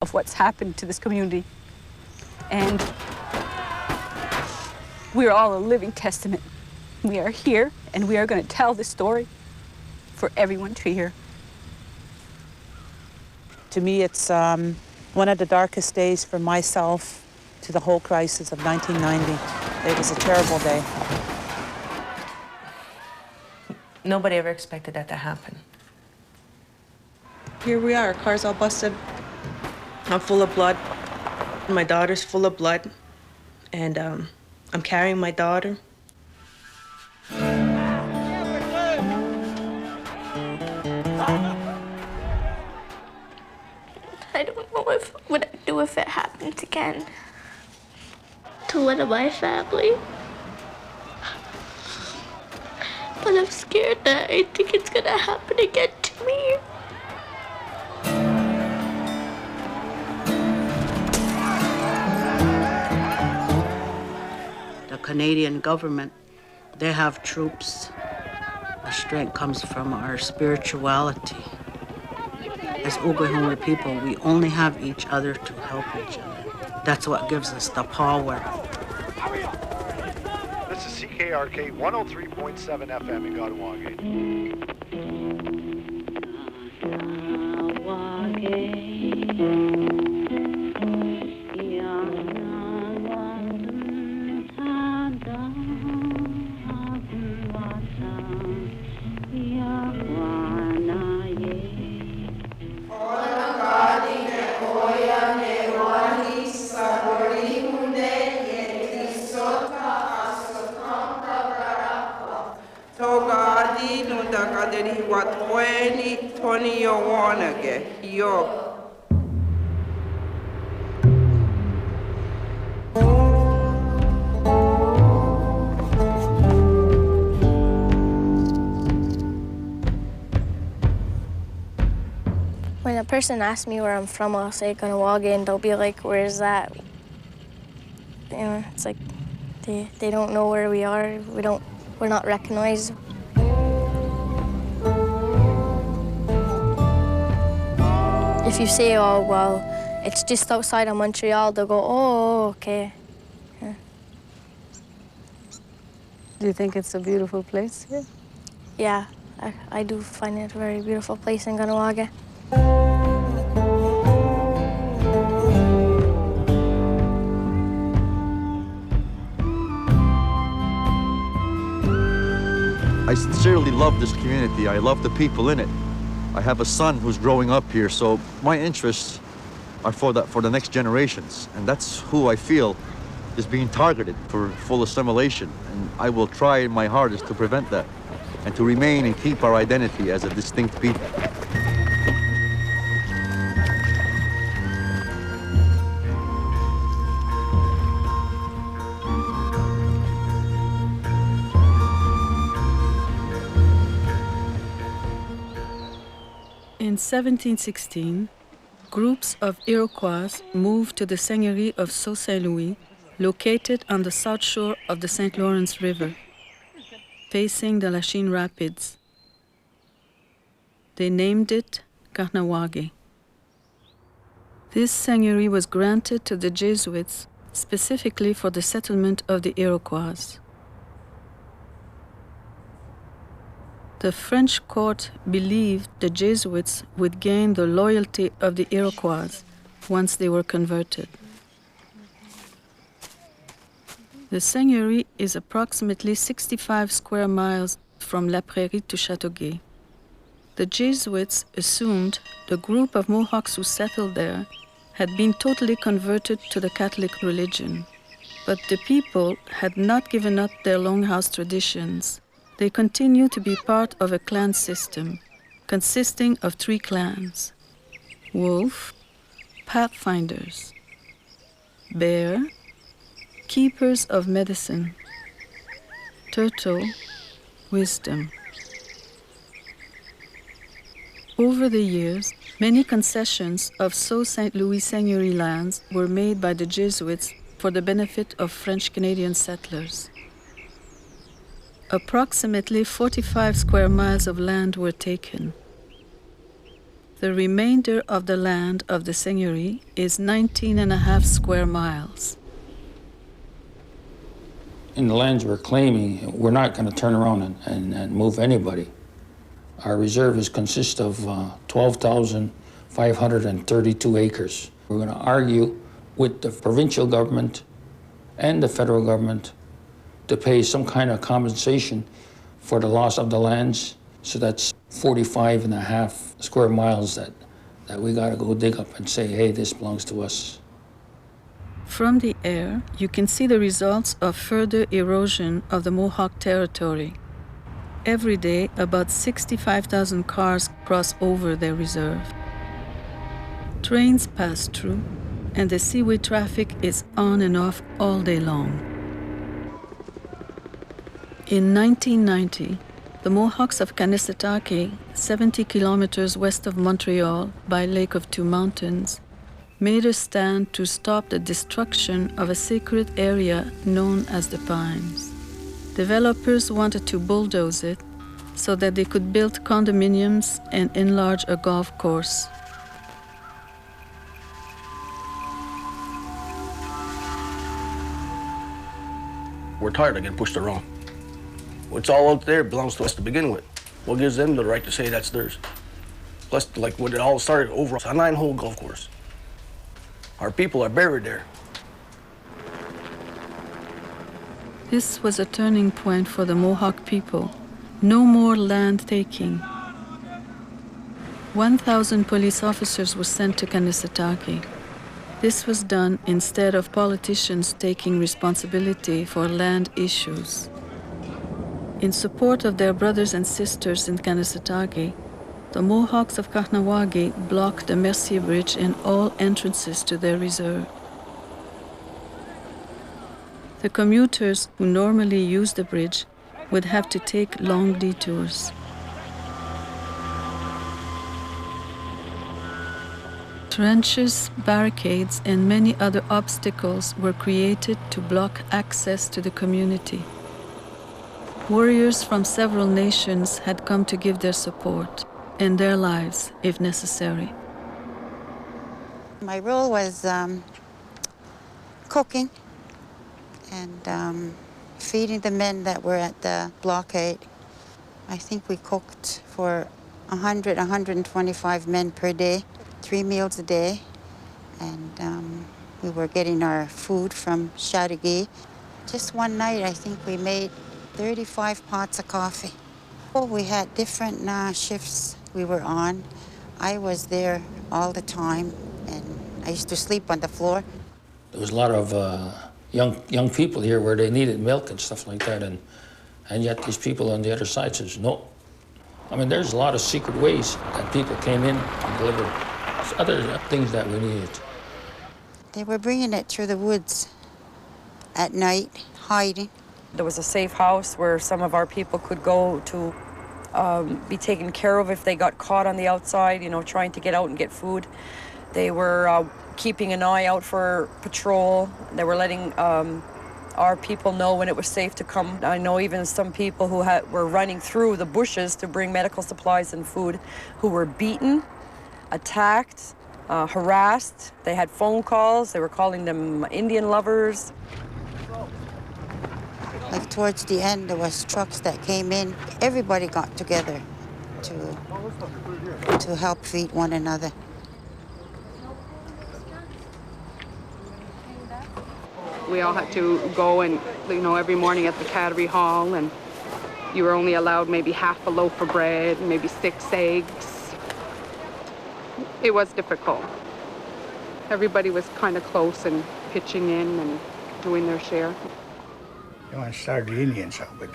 of what's happened to this community. And we're all a living testament. We are here, and we are going to tell this story for everyone to hear. To me, it's one of the darkest days for myself to the whole crisis of 1990. It was a terrible day. Nobody ever expected that to happen. Here we are, car's all busted. I'm full of blood. My daughter's full of blood. And I'm carrying my daughter. I don't know what I'd do if it happened again to one of my family. But I'm scared that I think it's gonna happen again to me. The Canadian government, they have troops. Our strength comes from our spirituality. As Oklahoma people, we only have each other to help each other. That's what gives us the power. This is CKRK 103.7 FM in Kahnawake. When a person asks me where I'm from, I'll say Kahnawake, and they'll be like, "Where's that?" You know, it's like they don't know where we are. We're not recognized. If you say, "Oh well, it's just outside of Montreal," they'll go, "Oh, okay." Yeah. Do you think it's a beautiful place here? Yeah, I do find it a very beautiful place in Kahnawake. I sincerely love this community. I love the people in it. I have a son who's growing up here, so my interests are for the next generations, and that's who I feel is being targeted for full assimilation, and I will try my hardest to prevent that and to remain and keep our identity as a distinct people. In 1716, groups of Iroquois moved to the seigneurie of Sault Ste. Louis, located on the south shore of the St. Lawrence River, facing the Lachine Rapids. They named it Kahnawake. This seigneurie was granted to the Jesuits specifically for the settlement of the Iroquois. The French court believed the Jesuits would gain the loyalty of the Iroquois once they were converted. The seigneurie is approximately 65 square miles from La Prairie to Châteauguay. The Jesuits assumed the group of Mohawks who settled there had been totally converted to the Catholic religion, but the people had not given up their Longhouse traditions. They continue to be part of a clan system consisting of 3 clans: Wolf, Pathfinders; Bear, Keepers of Medicine; Turtle, Wisdom. Over the years, many concessions of Sault Ste. Louis seigneurie lands were made by the Jesuits for the benefit of French-Canadian settlers. Approximately 45 square miles of land were taken. The remainder of the land of the seigneury is 19.5 square miles. In the lands we're claiming, we're not going to turn around and move anybody. Our reserve consists of 12,532 acres. We're going to argue with the provincial government and the federal government to pay some kind of compensation for the loss of the lands. So that's 45.5 square miles that we got to go dig up and say, hey, this belongs to us. From the air, you can see the results of further erosion of the Mohawk territory. Every day, about 65,000 cars cross over their reserve. Trains pass through, and the seaway traffic is on and off all day long. In 1990, the Mohawks of Kanesatake, 70 kilometers west of Montreal by Lake of Two Mountains, made a stand to stop the destruction of a sacred area known as the Pines. Developers wanted to bulldoze it so that they could build condominiums and enlarge a golf course. We're tired of getting pushed around. What's all out there belongs to us to begin with. What gives them the right to say that's theirs? Plus, like when it all started, over a 9-hole golf course. Our people are buried there. This was a turning point for the Mohawk people. No more land taking. 1,000 police officers were sent to Kanesatake. This was done instead of politicians taking responsibility for land issues. In support of their brothers and sisters in Kanesatake, the Mohawks of Kahnawake blocked the Mercier Bridge and all entrances to their reserve. The commuters who normally use the bridge would have to take long detours. Trenches, barricades, and many other obstacles were created to block access to the community. Warriors from several nations had come to give their support and their lives, if necessary. My role was cooking and feeding the men that were at the blockade. I think we cooked for 100, 125 men per day, 3 meals a day. And we were getting our food from Chateauguay. Just one night, I think we made 35 pots of coffee. Well, we had different shifts we were on. I was there all the time, and I used to sleep on the floor. There was a lot of young people here where they needed milk and stuff like that, and yet these people on the other side says no. I mean, there's a lot of secret ways that people came in and delivered other things that we needed. They were bringing it through the woods at night, hiding. There was a safe house where some of our people could go to be taken care of if they got caught on the outside, you know, trying to get out and get food. They were keeping an eye out for patrol. They were letting our people know when it was safe to come. I know even some people who were running through the bushes to bring medical supplies and food who were beaten, attacked, harassed. They had phone calls. They were calling them Indian lovers. Like towards the end, there was trucks that came in. Everybody got together to help feed one another. We all had to go and, you know, every morning at the Cattery Hall, and you were only allowed maybe half a loaf of bread, maybe 6 eggs. It was difficult. Everybody was kind of close and pitching in and doing their share. They want to start the Indians out, but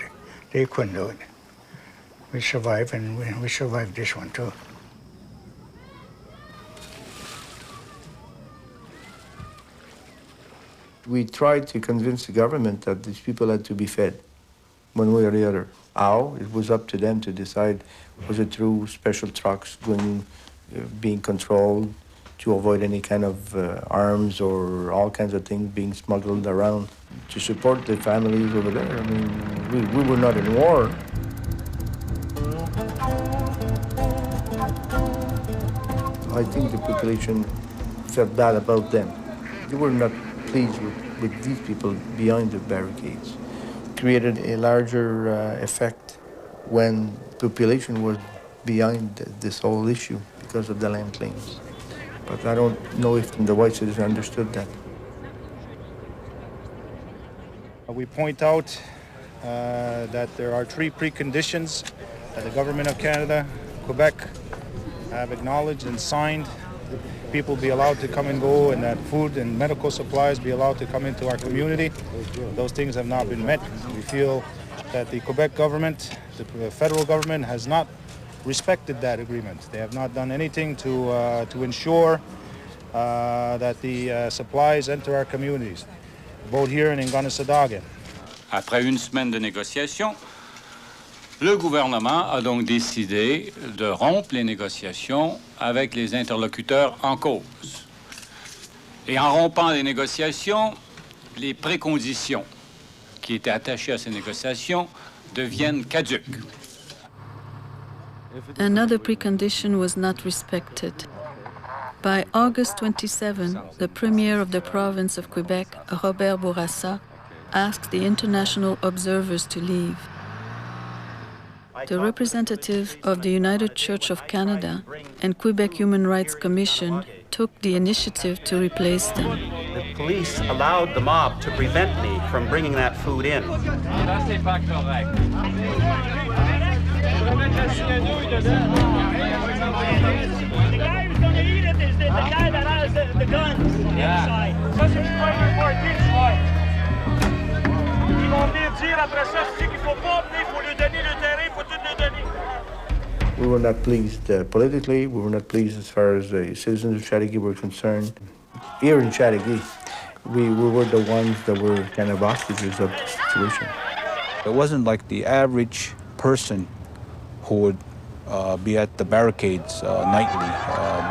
they couldn't do it. We survived, and we survived this one too. We tried to convince the government that these people had to be fed one way or the other. How? It was up to them to decide. Was it through special trucks going, being controlled to avoid any kind of arms or all kinds of things being smuggled around to support the families over there? I mean, we were not in war. I think the population felt bad about them. They were not pleased with these people behind the barricades. Created a larger effect when population was behind this whole issue because of the land claims. But I don't know if the white citizens understood that. We point out that there are 3 preconditions that the Government of Canada, Quebec, have acknowledged and signed. People be allowed to come and go, and that food and medical supplies be allowed to come into our community. Those things have not been met. We feel that the Quebec government, the federal government, has not respected that agreement. They have not done anything to ensure that the supplies enter our communities, both here and in Ganasadagan. Après une semaine de négociations, le gouvernement a donc décidé de rompre les négociations avec les interlocuteurs en cause. Et en rompant les négociations, les préconditions qui étaient attachées à ces négociations deviennent caduques. Another precondition was not respected. By August 27, the Premier of the province of Quebec, Robert Bourassa, asked the international observers to leave. The representative of the United Church of Canada and Quebec Human Rights Commission took the initiative to replace them. The police allowed the mob to prevent me from bringing that food in. We were not pleased politically. We were not pleased as far as the citizens of Chateauguay were concerned. Here in Chateauguay, we were the ones that were kind of hostages of the situation. It wasn't like the average person who would be at the barricades nightly,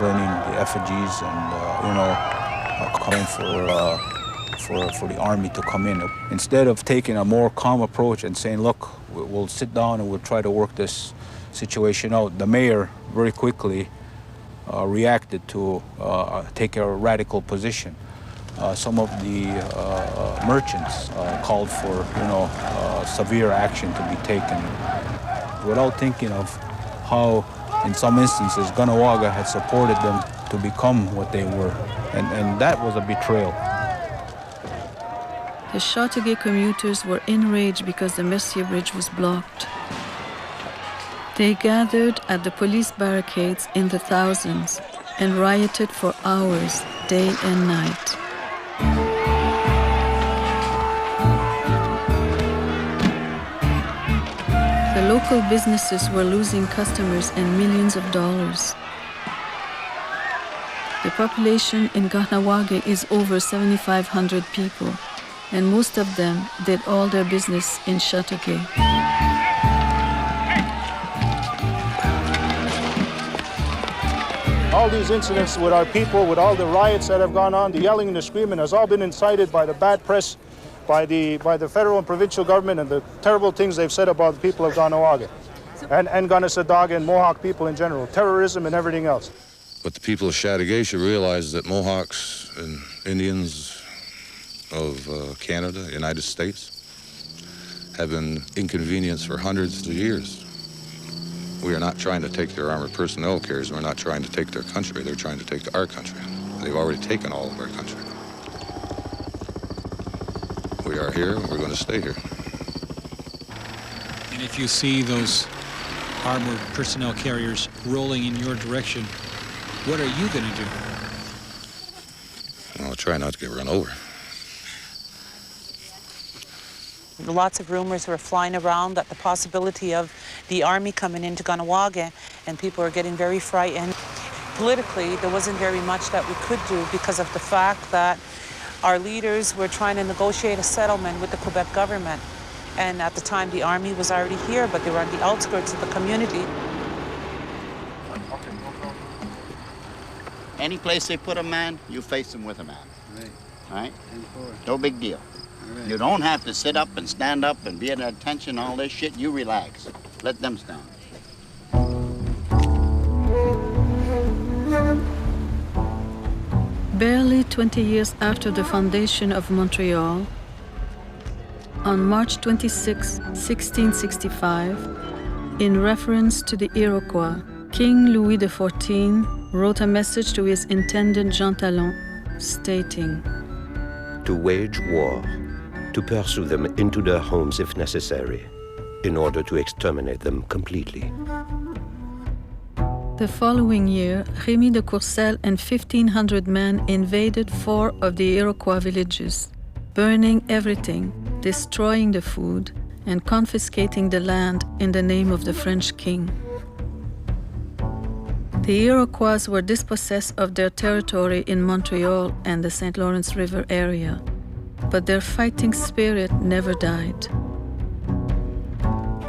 burning the effigies and calling for the army to come in. Instead of taking a more calm approach and saying, look, we'll sit down and we'll try to work this situation out, the mayor very quickly reacted to take a radical position. Some of the merchants called for severe action to be taken without thinking of how, in some instances, Ganawagha had supported them to become what they were, and that was a betrayal. The Chateauguay commuters were enraged because the Mercier Bridge was blocked. They gathered at the police barricades in the thousands and rioted for hours, day and night. The local businesses were losing customers and millions of dollars. The population in Ganawagha is over 7,500 people, and most of them did all their business in Chateauguay. All these incidents with our people, with all the riots that have gone on, the yelling and the screaming has all been incited by the bad press, by the federal and provincial government, and the terrible things they've said about the people of Ganawagha and Ganasadaga and Mohawk people in general, terrorism and everything else. But the people of Chateauguay should realize that Mohawks and Indians of Canada, United States, have been inconvenienced for hundreds of years. We are not trying to take their armored personnel carriers. We're not trying to take their country. They're trying to take our country. They've already taken all of our country. We are here, and we're going to stay here. And if you see those armored personnel carriers rolling in your direction, what are you going to do? Well, I'll try not to get run over. Lots of rumors were flying around that the possibility of the army coming into Ganawagha, and people were getting very frightened. Politically, there wasn't very much that we could do because of the fact that our leaders were trying to negotiate a settlement with the Quebec government. And at the time, the army was already here, but they were on the outskirts of the community. Any place they put a man, you face them with a man. Right? No big deal. You don't have to sit up and stand up and be at attention, all this shit. You relax. Let them stand. Barely 20 years after the foundation of Montreal, on March 26, 1665, in reference to the Iroquois, King Louis XIV wrote a message to his intendant Jean Talon, stating, "To wage war, to pursue them into their homes if necessary, in order to exterminate them completely." The following year, Rémy de Courcelles and 1,500 men invaded 4 of the Iroquois villages, burning everything, destroying the food, and confiscating the land in the name of the French king. The Iroquois were dispossessed of their territory in Montreal and the St. Lawrence River area, but their fighting spirit never died.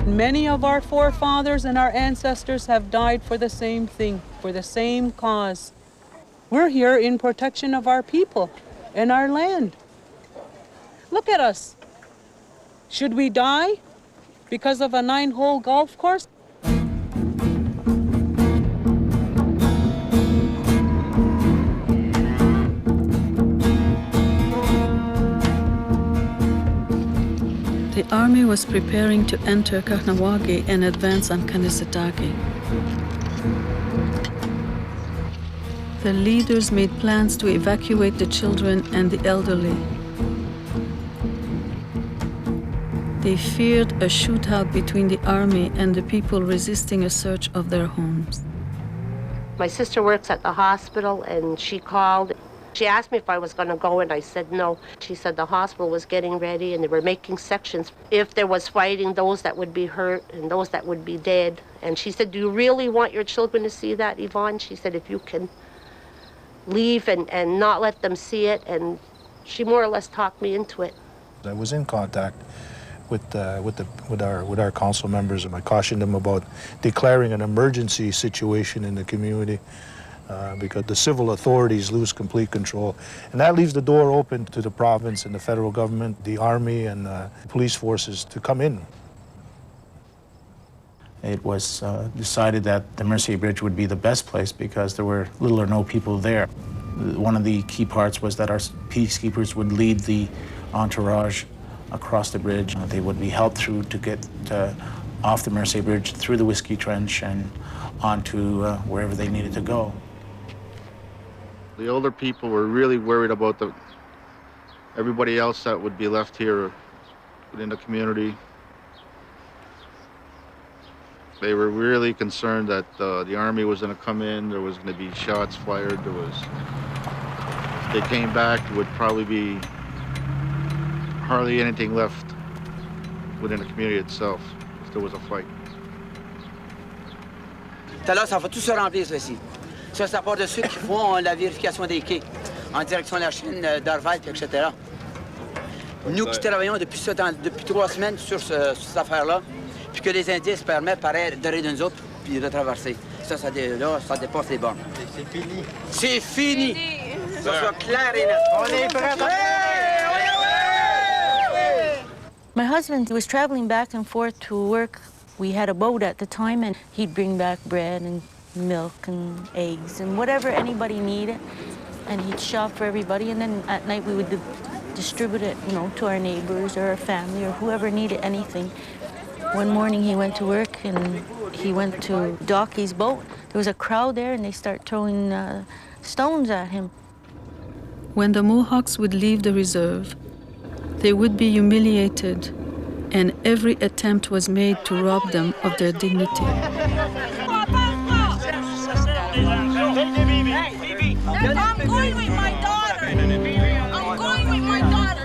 Many of our forefathers and our ancestors have died for the same thing, for the same cause. We're here in protection of our people and our land. Look at us. Should we die because of a 9-hole golf course? The army was preparing to enter Kahnawake and advance on Kanesatake. The leaders made plans to evacuate the children and the elderly. They feared a shootout between the army and the people resisting a search of their homes. My sister works at the hospital, and she called. She asked me if I was going to go, and I said no. She said the hospital was getting ready, and they were making sections. If there was fighting, those that would be hurt and those that would be dead. And she said, "Do you really want your children to see that, Yvonne?" She said, "If you can leave and not let them see it." And she more or less talked me into it. I was in contact with our council members, and I cautioned them about declaring an emergency situation in the community. Because the civil authorities lose complete control. And that leaves the door open to the province and the federal government, the army and police forces to come in. It was decided that the Mercier Bridge would be the best place because there were little or no people there. One of the key parts was that our peacekeepers would lead the entourage across the bridge. They would be helped through to get off the Mercier Bridge, through the Whiskey Trench, and onto wherever they needed to go. The older people were really worried about everybody else that would be left here within the community. They were really concerned that the army was going to come in, there was going to be shots fired, if they came back, there would probably be hardly anything left within the community itself if there was a fight. Tout à l'heure, ça va tout se remplir, ça, ici. Ça part de ceux qui font la vérification des quais en direction de la chaîne d'Arval, etc. Nous qui travaillons depuis 3 semaines sur cette affaire-là, puis que les Indiens se permettent pareil derrière nous autres, puis de traverser. Ça dépasse les bornes. C'est fini. C'est fini! Ça soit clair et net. On est prêts. My husband was traveling back and forth to work. We had a boat at the time, and he'd bring back bread and milk and eggs and whatever anybody needed, and he'd shop for everybody, and then at night we would distribute it, to our neighbors or our family or whoever needed anything. One morning he went to work and he went to dock his boat. There was a crowd there, and they start throwing stones at him. When the Mohawks would leave the reserve, they would be humiliated, and every attempt was made to rob them of their dignity. I'm going with my daughter. I'm going with my daughter.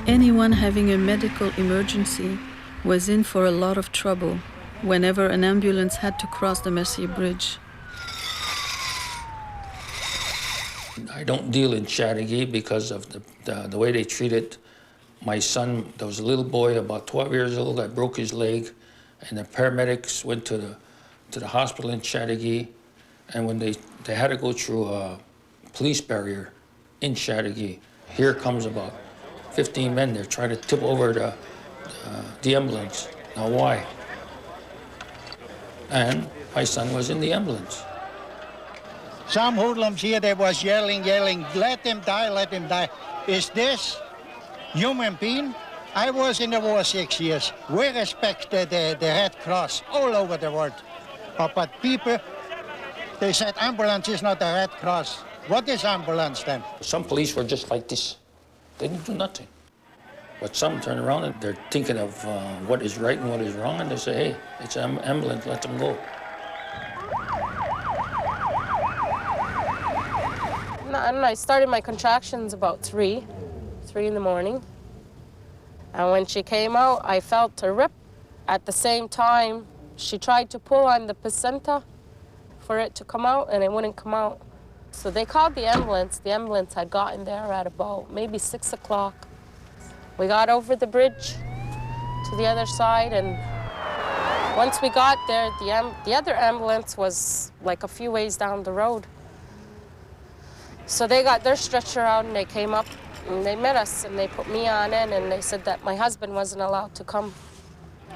Anyone having a medical emergency was in for a lot of trouble whenever an ambulance had to cross the Mercier Bridge. I don't deal in Chateauguay because of the way they treated my son. There was a little boy about 12 years old that broke his leg, and the paramedics went to the hospital in Chateauguay, and when they had to go through a police barrier in Chateauguay. Here comes about 15 men. They're trying to tip over the ambulance. Now why? And my son was in the ambulance. Some hoodlums here, they was yelling, let him die, let him die. Is this human being? I was in the war 6 years. We respect the Red Cross all over the world. But people, they said ambulance is not a Red Cross. What is ambulance then? Some police were just like this. They didn't do nothing. But some turn around and they're thinking of what is right and what is wrong, and they say, hey, it's an ambulance, let them go. And I started my contractions about 3 in the morning. And when she came out, I felt a rip. At the same time, she tried to pull on the placenta for it to come out, and it wouldn't come out. So they called the ambulance. The ambulance had gotten there at about maybe 6 o'clock. We got over the bridge to the other side, and once we got there, the other ambulance was like a few ways down the road. So they got their stretcher out, and they came up, and they met us, and they put me on it, and they said that my husband wasn't allowed to come.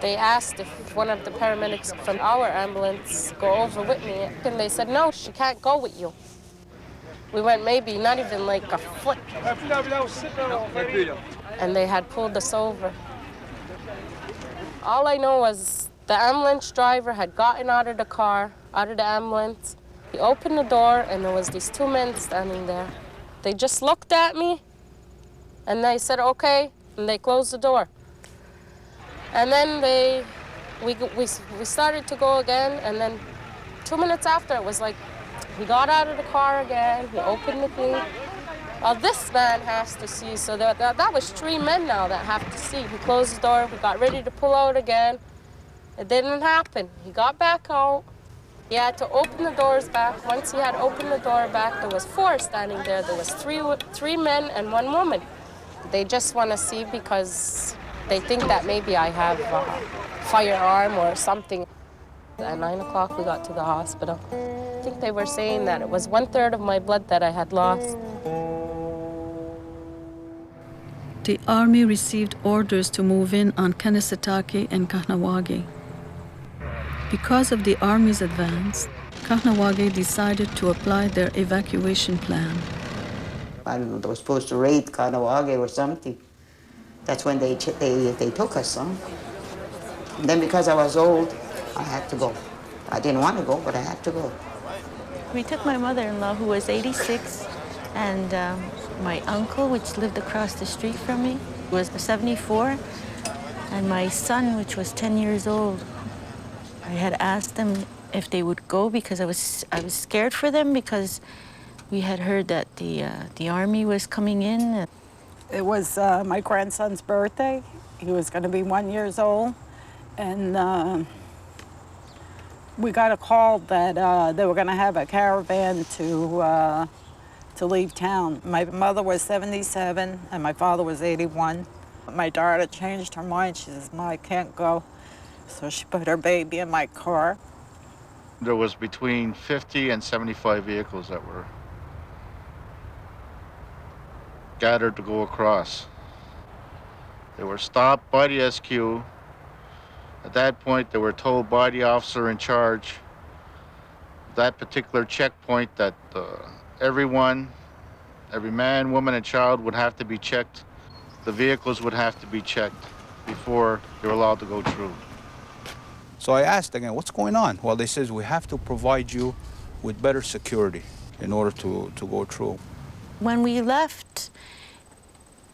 They asked if one of the paramedics from our ambulance go over with me, and they said, no, she can't go with you. We went maybe not even like a foot, and they had pulled us over. All I know was the ambulance driver had gotten out of the car, out of the ambulance. He opened the door, and there was these 2 men standing there. They just looked at me, and they said, okay, and they closed the door. And then we started to go again, and then 2 minutes after, it was like, he got out of the car again, he opened the thing. Well, this man has to see, so that was 3 men now that have to see. He closed the door, we got ready to pull out again. It didn't happen. He got back out. He had to open the doors back. Once he had opened the door back, there was 4 standing there. There was three men and 1 woman. They just want to see because they think that maybe I have a firearm or something. At 9 o'clock, we got to the hospital. I think they were saying that it was 1/3 of my blood that I had lost. The army received orders to move in on Kanesatake and Kahnawake. Because of the army's advance, Kahnawake decided to apply their evacuation plan. I don't know, they were supposed to raid Kahnawake or something. That's when they took us, huh? And then because I was old, I had to go. I didn't want to go, but I had to go. We took my mother-in-law, who was 86, and my uncle, which lived across the street from me, was 74, and my son, which was 10 years old. I had asked them if they would go because I was scared for them because we had heard that the army was coming in. It was my grandson's birthday. He was going to be 1 year old, and we got a call that they were going to have a caravan to leave town. My mother was 77 and my father was 81. My daughter changed her mind. She says, "No, I can't go." So she put her baby in my car. There was between 50 and 75 vehicles that were gathered to go across. They were stopped by the SQ. At that point, they were told by the officer in charge of that particular checkpoint that everyone, every man, woman, and child would have to be checked. The vehicles would have to be checked before they were allowed to go through. So I asked again, what's going on? Well, they says, we have to provide you with better security in order to go through. When we left,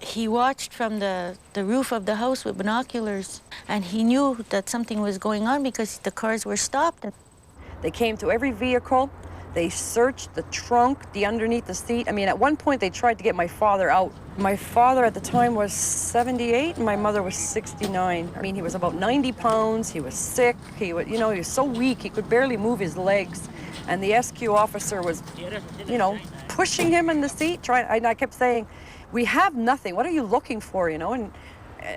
he watched from the roof of the house with binoculars, and he knew that something was going on because the cars were stopped. They came to every vehicle. They searched the trunk, the underneath the seat. I mean, at one point they tried to get my father out. My father at the time was 78 and my mother was 69. I mean, he was about 90 pounds, he was sick, he was, he was so weak, he could barely move his legs. And the SQ officer was, pushing him in the seat, and I kept saying, we have nothing, what are you looking for, and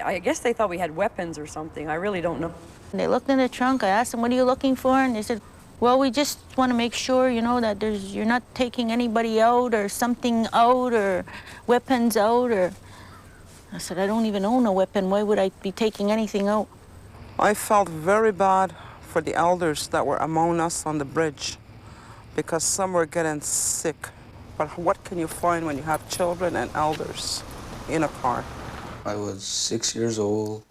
I guess they thought we had weapons or something, I really don't know. They looked in the trunk, I asked them, what are you looking for? And they said, well, we just want to make sure, that you're not taking anybody out or something out or weapons out or... I said, I don't even own a weapon. Why would I be taking anything out? I felt very bad for the elders that were among us on the bridge because some were getting sick. But what can you find when you have children and elders in a car? I was 6 years old.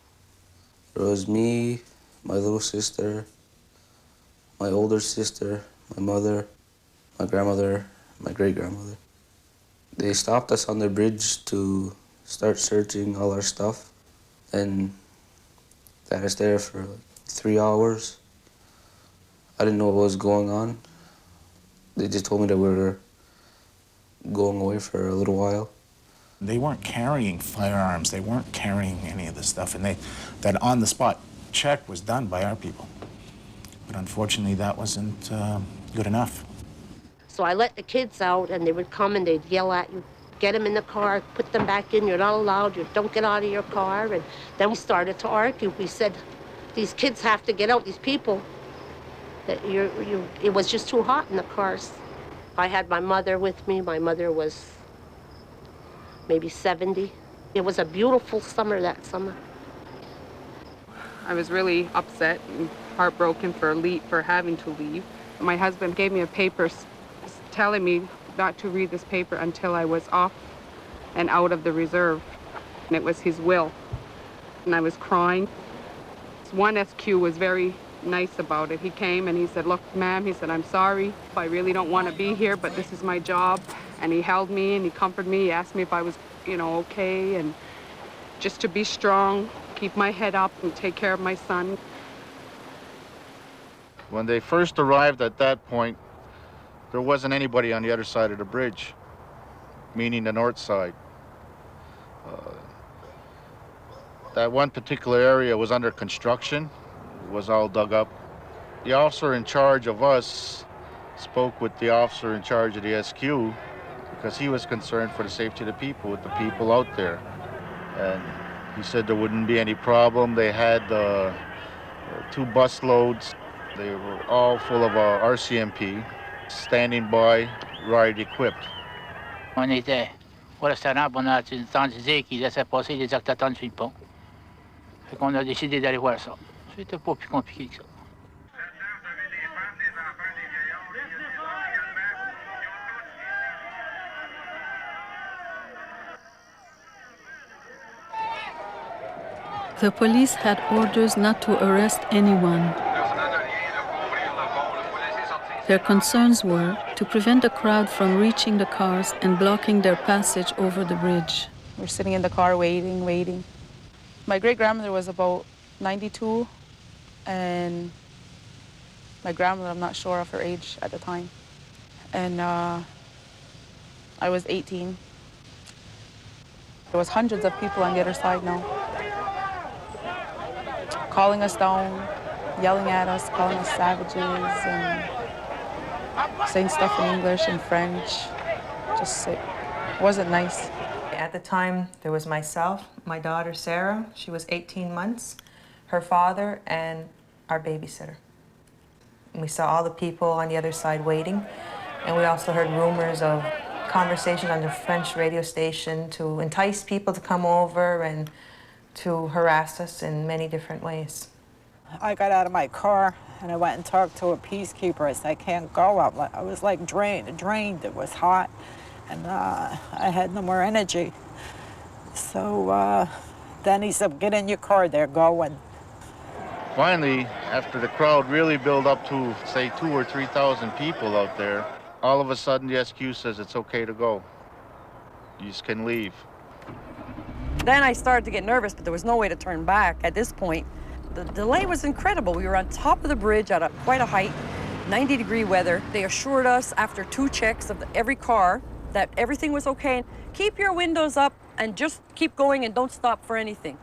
It was me, my little sister, my older sister, my mother, my grandmother, my great-grandmother. They stopped us on the bridge to start searching all our stuff, and they had us there for like 3 hours. I didn't know what was going on. They just told me that we were going away for a little while. They weren't carrying firearms, they weren't carrying any of this stuff, and that on-the-spot check was done by our people. But unfortunately, that wasn't good enough. So I let the kids out, and they would come and they'd yell at you, get them in the car, put them back in, you're not allowed, you don't get out of your car. And then we started to argue. We said, these kids have to get out, these people. It was just too hot in the cars. I had my mother with me. My mother was maybe 70. It was a beautiful summer that summer. I was really upset and heartbroken for having to leave. My husband gave me a paper telling me not to read this paper until I was off and out of the reserve. And it was his will. And I was crying. One SQ was very nice about it. He came and he said, look, ma'am, he said, I'm sorry. I really don't want to be here, but this is my job. And he held me and he comforted me. He asked me if I was, okay, and just to be strong, keep my head up and take care of my son. When they first arrived at that point, there wasn't anybody on the other side of the bridge, meaning the north side. That one particular area was under construction. It was all dug up. The officer in charge of us spoke with the officer in charge of the SQ because he was concerned for the safety of the people, with the people out there. And he said there wouldn't be any problem. They had 2 bus loads. They were all full of RCMP, standing by, riot equipped. On était au restaurant, on a entendu dire qu'ils laissaient passer les autochtones sur le pont. Fait qu'on a décidé d'aller voir ça. C'était pas plus compliqué que ça. The police had orders not to arrest anyone. Their concerns were to prevent the crowd from reaching the cars and blocking their passage over the bridge. We're sitting in the car waiting. My great-grandmother was about 92, and my grandmother, I'm not sure of her age at the time. And I was 18. There was hundreds of people on the other side now, calling us down, yelling at us, calling us savages, and saying stuff in English and French. It wasn't nice. At the time, there was myself, my daughter Sarah, she was 18 months, her father, and our babysitter. And we saw all the people on the other side waiting, and we also heard rumors of conversations on the French radio station to entice people to come over and to harass us in many different ways. I got out of my car and I went and talked to a peacekeeper. I said, I can't go. I was like drained. It was hot, and I had no more energy. So then he said, get in your car, they're going. Finally, after the crowd really built up to, say, 2,000 or 3,000 people out there, all of a sudden the SQ says it's okay to go. You just can leave. Then I started to get nervous, but there was no way to turn back at this point. The delay was incredible. We were on top of the bridge at quite a height, 90-degree weather. They assured us after 2 checks of every car that everything was okay. Keep your windows up and just keep going and don't stop for anything.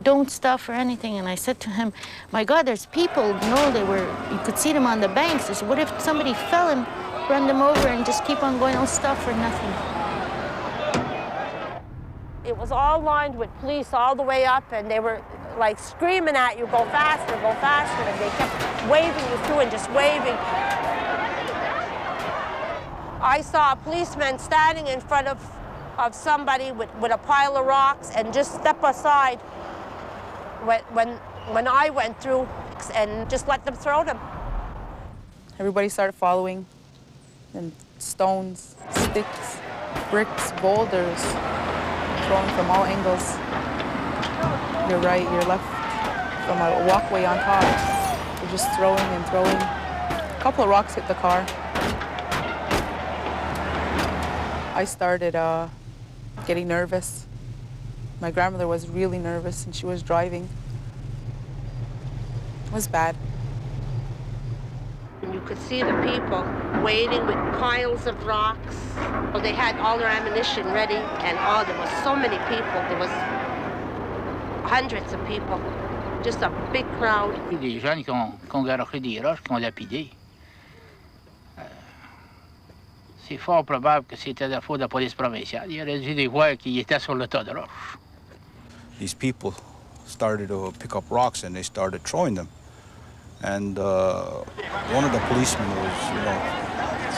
Don't stop for anything. And I said to him, my God, there's people, you could see them on the banks. I said, what if somebody fell and run them over and just keep on going, don't stop for nothing. It was all lined with police all the way up, and they were like screaming at you, go faster, and they kept waving you through and just waving. I saw a policeman standing in front of somebody with a pile of rocks and just step aside when I went through and just let them throw them. Everybody started following, and stones, sticks, bricks, boulders, throwing from all angles. Your right, your left, from a walkway on top. They're just throwing and throwing. A couple of rocks hit the car. I started getting nervous. My grandmother was really nervous and she was driving. It was bad. And you could see the people waiting with piles of rocks. Well, they had all their ammunition ready, and there was so many people. There was hundreds of people, just a big crowd. Des jeunes qui ont garoché des roches, qui ont lapidé. C'est fort probable que c'était la faute de la police provinciale. Il aurait dû les voir qui étaient sur le tas de roches. These people started to pick up rocks and they started throwing them. And one of the policemen was,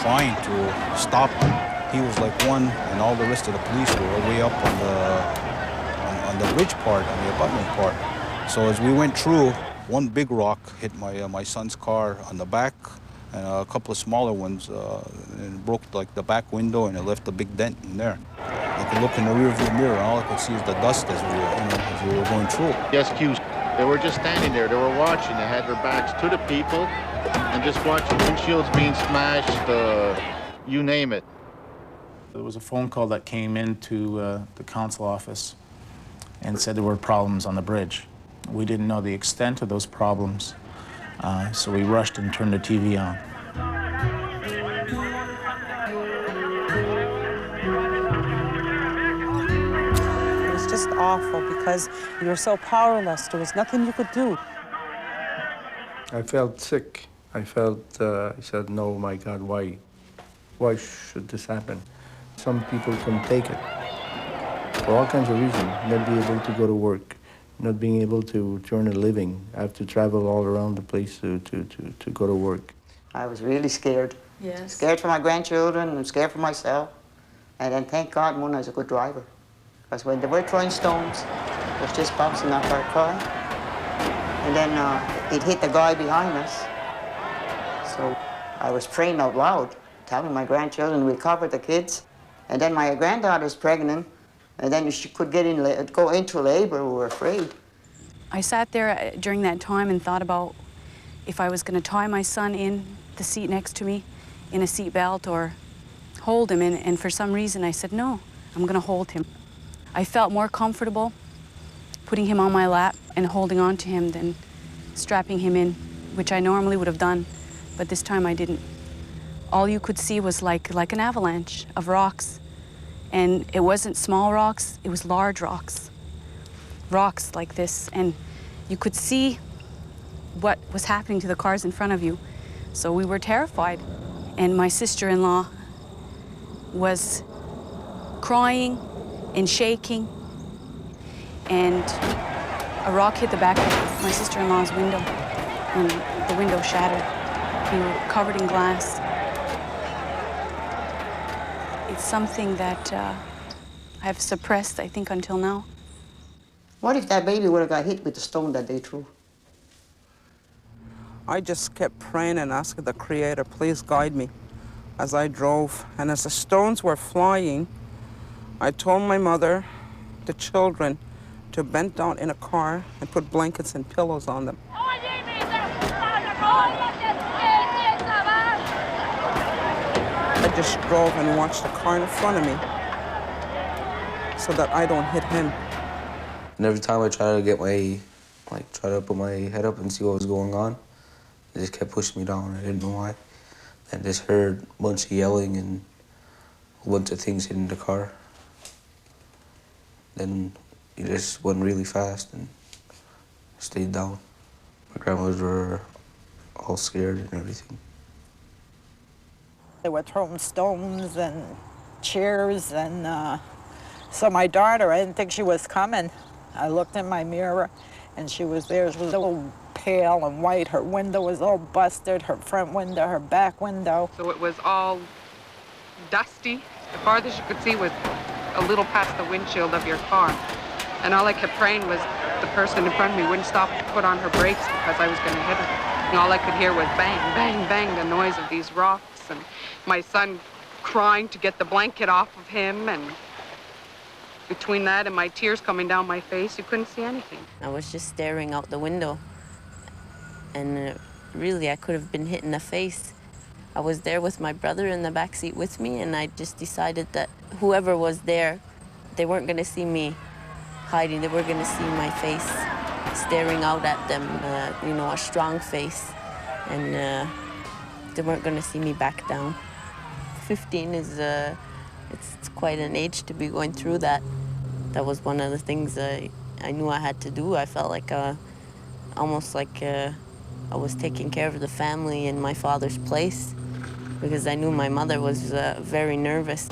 trying to stop them. He was like one, and all the rest of the police were way up on the ridge part, on the abutment part. So as we went through, one big rock hit my son's car on the back, and a couple of smaller ones, and it broke like the back window, and it left a big dent in there. I could look in the rearview mirror, and all I could see is the dust as we were going through. The SQs, they were just standing there. They were watching. They had their backs to the people and just watching windshields being smashed, you name it. There was a phone call that came into the council office and said there were problems on the bridge. We didn't know the extent of those problems, so we rushed and turned the TV on. It was just awful because you were so powerless. There was nothing you could do. I felt sick. I said, no, my God, why should this happen? Some people can take it for all kinds of reasons, not be able to go to work, not being able to earn a living. I have to travel all around the place to go to work. I was really scared. Yes. Scared for my grandchildren and scared for myself. And then thank God Mona is a good driver. Because when they were throwing stones, it was just bouncing off our car. And then it hit the guy behind us. So I was praying out loud, telling my grandchildren we covered the kids. And then my granddaughter's pregnant, and then she could go into labor. We were afraid. I sat there during that time and thought about if I was going to tie my son in the seat next to me in a seat belt or hold him. And for some reason I said, no, I'm going to hold him. I felt more comfortable putting him on my lap and holding on to him than strapping him in, which I normally would have done, but this time I didn't. All you could see was like an avalanche of rocks. And it wasn't small rocks, it was large rocks. Rocks like this. And you could see what was happening to the cars in front of you. So we were terrified. And my sister-in-law was crying and shaking. And a rock hit the back of my sister-in-law's window. And the window shattered. We were covered in glass. It's something that I've suppressed, I think, until now. What if that baby would have got hit with the stone that they threw? I just kept praying and asking the Creator, please guide me as I drove. And as the stones were flying, I told my mother, the children, to bend down in a car and put blankets and pillows on them. I just drove and watched the car in front of me so that I don't hit him. And every time I try to try to put my head up and see what was going on, they just kept pushing me down. I didn't know why. and just heard a bunch of yelling and a bunch of things hitting the car. Then it just went really fast and stayed down. My grandmas were all scared and everything. They were throwing stones and chairs, and so my daughter, I didn't think she was coming. I looked in my mirror, and she was there. She was all pale and white. Her window was all busted, her front window, her back window. So it was all dusty. The farthest you could see was a little past the windshield of your car. And all I kept praying was the person in front of me wouldn't stop to put on her brakes because I was going to hit her. And all I could hear was bang, bang, bang, the noise of these rocks. And my son crying to get the blanket off of him. And between that and my tears coming down my face, you couldn't see anything. I was just staring out the window. And really, I could have been hit in the face. I was there with my brother in the back seat with me, and I just decided that whoever was there, they weren't going to see me hiding. They were going to see my face staring out at them, you know, a strong face. And they weren't going to see me back down. 15 is, it's quite an age to be going through that. That was one of the things I knew I had to do. I felt like, almost like I was taking care of the family in my father's place, because I knew my mother was very nervous.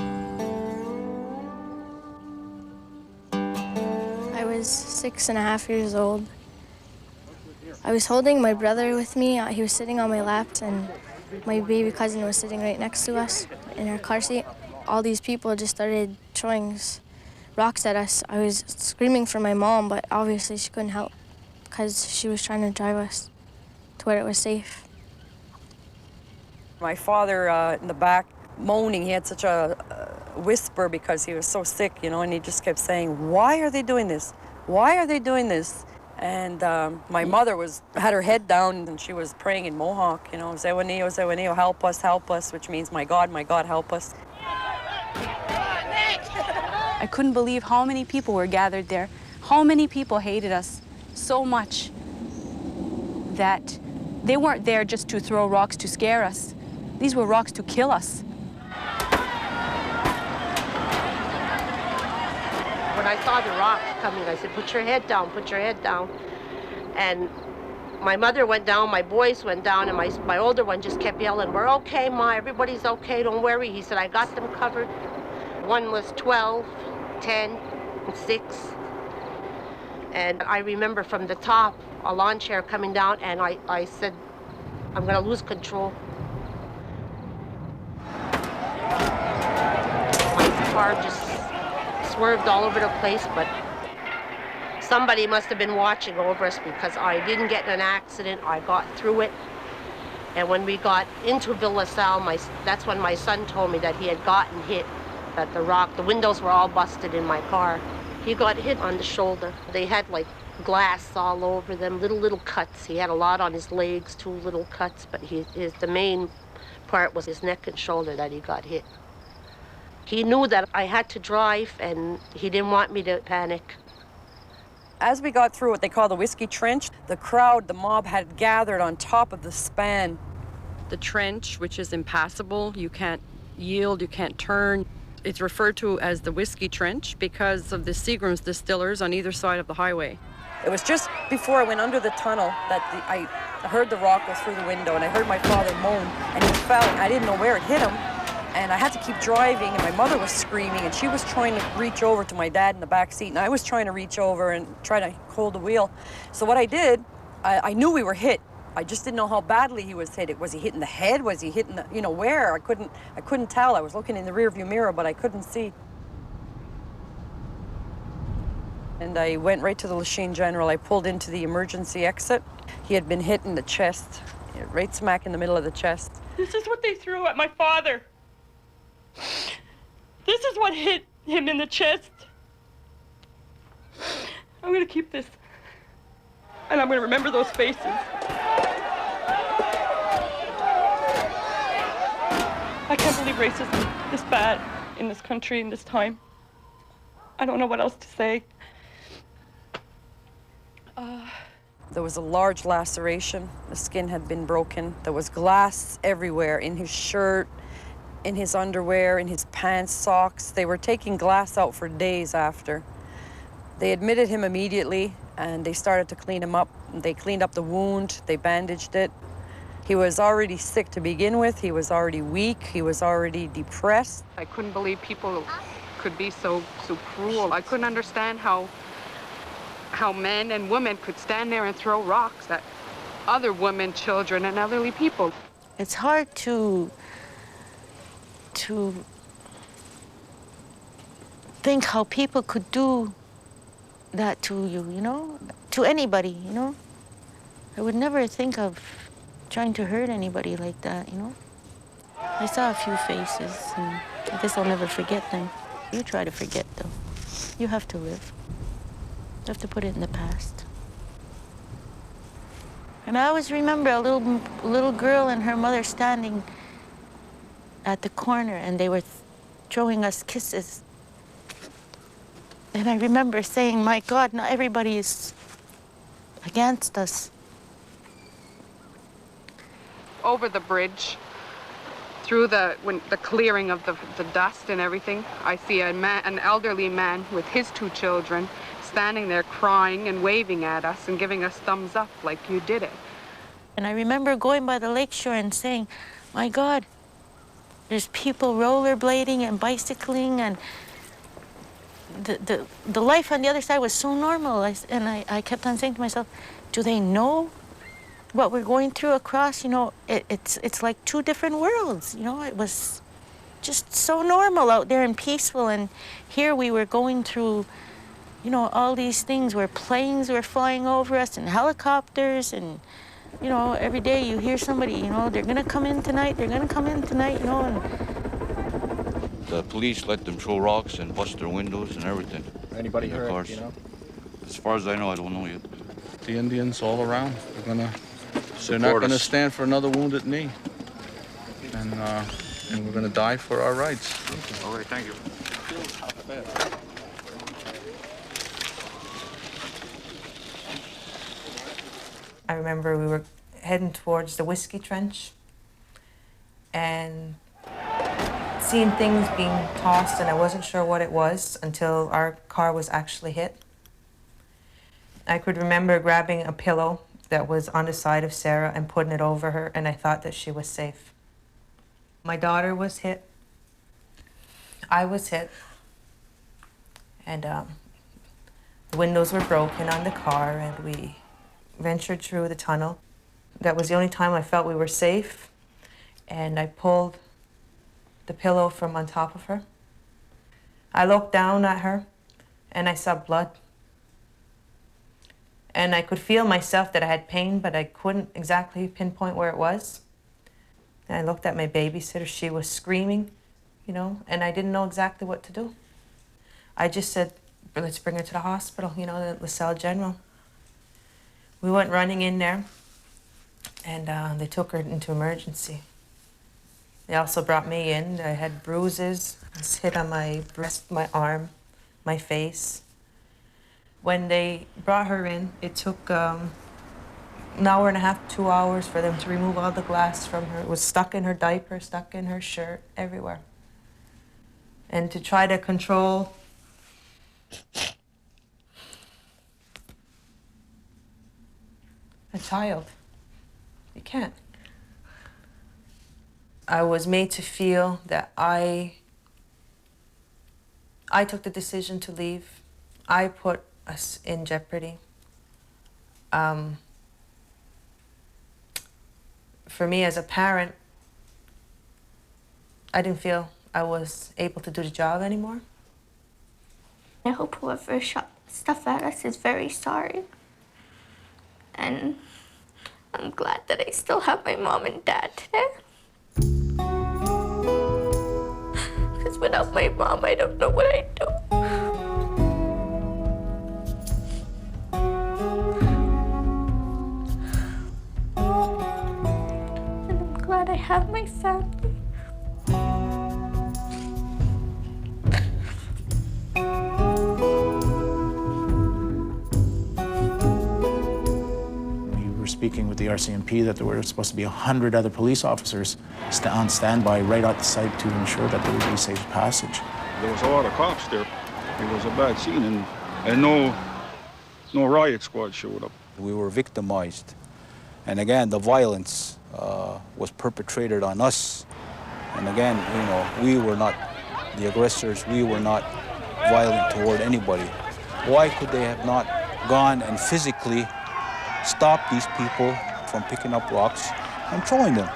I was 6.5 years old. I was holding my brother with me. He was sitting on my lap, and my baby cousin was sitting right next to us in her car seat. All these people just started throwing rocks at us. I was screaming for my mom, but obviously she couldn't help because she was trying to drive us to where it was safe. My father in the back moaning, he had such a whisper because he was so sick, you know, and he just kept saying, "Why are they doing this? Why are they doing this?" And my mother had her head down and she was praying in Mohawk, you know, "Zewaneo, Zewaneo, help us," which means, my God, help us. I couldn't believe how many people were gathered there, how many people hated us so much that they weren't there just to throw rocks to scare us. These were rocks to kill us. When I saw the rocks coming, I said, "Put your head down, put your head down." And my mother went down, my boys went down, and my older one just kept yelling, "We're okay, Ma, everybody's okay, don't worry." He said, "I got them covered." One was 12, 10, and 6. And I remember from the top, a lawn chair coming down, and I said, "I'm gonna lose control." My car just swerved all over the place, but somebody must have been watching over us because I didn't get in an accident. I got through it. And when we got into Villa Sal, that's when my son told me that he had gotten hit, that the windows were all busted in my car. He got hit on the shoulder. They had like glass all over them, little cuts. He had a lot on his legs, 2 little cuts, but the main part was his neck and shoulder that he got hit. He knew that I had to drive, and he didn't want me to panic. As we got through what they call the Whiskey Trench, the crowd, the mob had gathered on top of the span. The trench, which is impassable, you can't yield, you can't turn. It's referred to as the Whiskey Trench because of the Seagram's distillers on either side of the highway. It was just before I went under the tunnel that I heard the rock go through the window, and I heard my father moan, and he fell, and I didn't know where it hit him. And I had to keep driving, and my mother was screaming, and she was trying to reach over to my dad in the back seat, and I was trying to reach over and try to hold the wheel. So what I did, I knew we were hit. I just didn't know how badly he was hit. Was he hit in the head? Was he hit in the, you know, where? I couldn't tell. I was looking in the rearview mirror, but I couldn't see. And I went right to the Lachine General. I pulled into the emergency exit. He had been hit in the chest, right smack in the middle of the chest. This is what they threw at my father. This is what hit him in the chest. I'm gonna keep this, and I'm gonna remember those faces. I can't believe racism is this bad in this country in this time. I don't know what else to say. There was a large laceration. The skin had been broken. There was glass everywhere, in his shirt, in his underwear, in his pants, socks. They were taking glass out for days after. They admitted him immediately, and they started to clean him up. They cleaned up the wound, they bandaged it. He was already sick to begin with. He was already weak. He was already depressed. I couldn't believe people could be so cruel. I couldn't understand how men and women could stand there and throw rocks at other women, children, and elderly people. It's hard to think how people could do that to you, you know, to anybody, you know. I would never think of trying to hurt anybody like that, you know. I saw a few faces, and I guess I'll never forget them. You try to forget, though. You have to live. You have to put it in the past. And I always remember a little girl and her mother standing at the corner, and they were throwing us kisses. And I remember saying, my God, not everybody is against us. Over the bridge, through the clearing of the dust and everything, I see an elderly man with his 2 children standing there crying and waving at us and giving us thumbs up like you did it. And I remember going by the lakeshore and saying, my God, there's people rollerblading and bicycling, and the life on the other side was so normal. I kept on saying to myself, do they know what we're going through across? You know, it's like 2 different worlds. You know, it was just so normal out there and peaceful, and here we were going through, you know, all these things where planes were flying over us and helicopters, and you know, every day you hear somebody, you know, they're gonna come in tonight, you know, and the police let them throw rocks and bust their windows and everything. Anybody hurt, you know? As far as I know, I don't know yet. The Indians all around, they're not gonna stand for another wounded knee. And we're gonna die for our rights. Okay, thank you. I remember we were heading towards the Whiskey Trench and seeing things being tossed, and I wasn't sure what it was until our car was actually hit. I could remember grabbing a pillow that was on the side of Sarah and putting it over her, and I thought that she was safe. My daughter was hit. I was hit. And the windows were broken on the car, and we ventured through the tunnel. That was the only time I felt we were safe, and I pulled the pillow from on top of her. I looked down at her, and I saw blood. And I could feel myself that I had pain, but I couldn't exactly pinpoint where it was. And I looked at my babysitter. She was screaming, you know, and I didn't know exactly what to do. I just said, let's bring her to the hospital, you know, the LaSalle General. We went running in there, and they took her into emergency. They also brought me in. I had bruises. I was hit on my breast, my arm, my face. When they brought her in, it took an hour and a half, 2 hours for them to remove all the glass from her. It was stuck in her diaper, stuck in her shirt, everywhere. And to try to control a child, you can't. I was made to feel that I took the decision to leave. I put us in jeopardy. For me as a parent, I didn't feel I was able to do the job anymore. I hope whoever shot stuff at us is very sorry. And I'm glad that I still have my mom and dad today. Because without my mom, I don't know what I'd do. And I'm glad I have my family. speaking with the RCMP that there were supposed to be 100 other police officers on standby right at the site to ensure that there would be safe passage. There was a lot of cops there. It was a bad scene, and no riot squad showed up. We were victimized. And again, the violence was perpetrated on us. And again, you know, we were not the aggressors. We were not violent toward anybody. Why could they have not gone and physically stopped these people from picking up rocks and throwing them?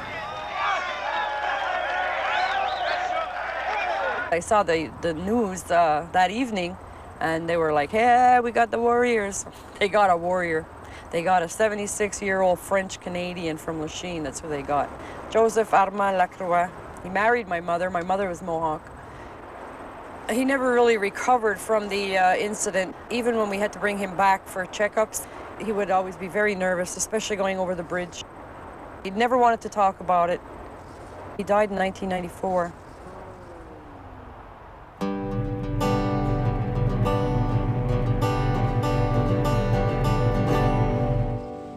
I saw the news that evening, and they were like, "Hey, we got the warriors." They got a warrior. They got a 76-year-old French-Canadian from Lachine. That's who they got. Joseph Armand Lacroix. He married my mother. My mother was Mohawk. He never really recovered from the incident. Even when we had to bring him back for checkups, he would always be very nervous, especially going over the bridge. He never wanted to talk about it. He died in 1994.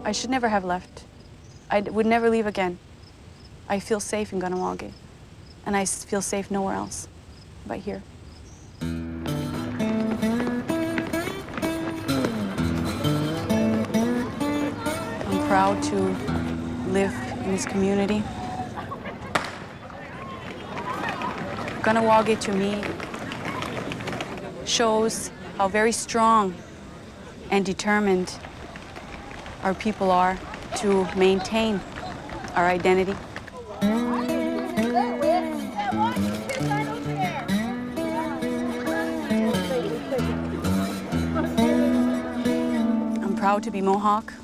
I should never have left. I would never leave again. I feel safe in Ganawagi, and I feel safe nowhere else but here. I'm proud to live in this community. Ganawagi to me shows how very strong and determined our people are to maintain our identity. I'm proud to be Mohawk.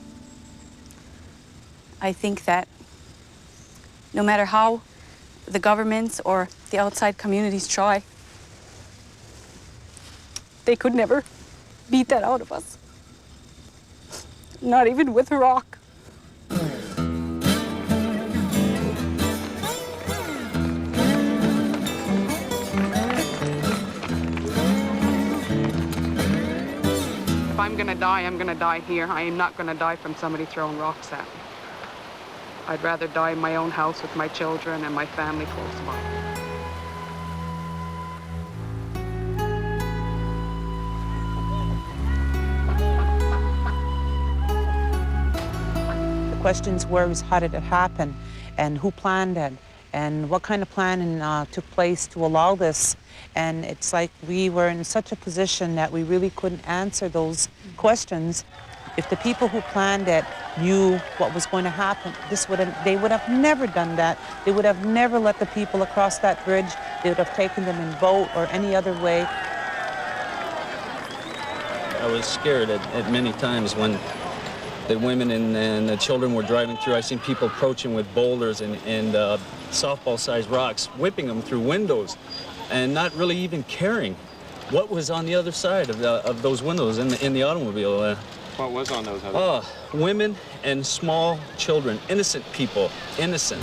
I think that no matter how the governments or the outside communities try, they could never beat that out of us. Not even with a rock. If I'm gonna die, I'm gonna die here. I am not gonna die from somebody throwing rocks at me. I'd rather die in my own house with my children and my family close by. Questions were was how did it happen and who planned it and what kind of planning took place to allow this. And it's like we were in such a position that we really couldn't answer those questions. If the people who planned it knew what was going to happen, they would have never done that. They would have never let the people across that bridge. They would have taken them in boat or any other way. I was scared at many times when the women and the children were driving through. I seen people approaching with boulders and softball-sized rocks, whipping them through windows, and not really even caring what was on the other side of those windows in the automobile. What was on those other? Women and small children, innocent people, innocent.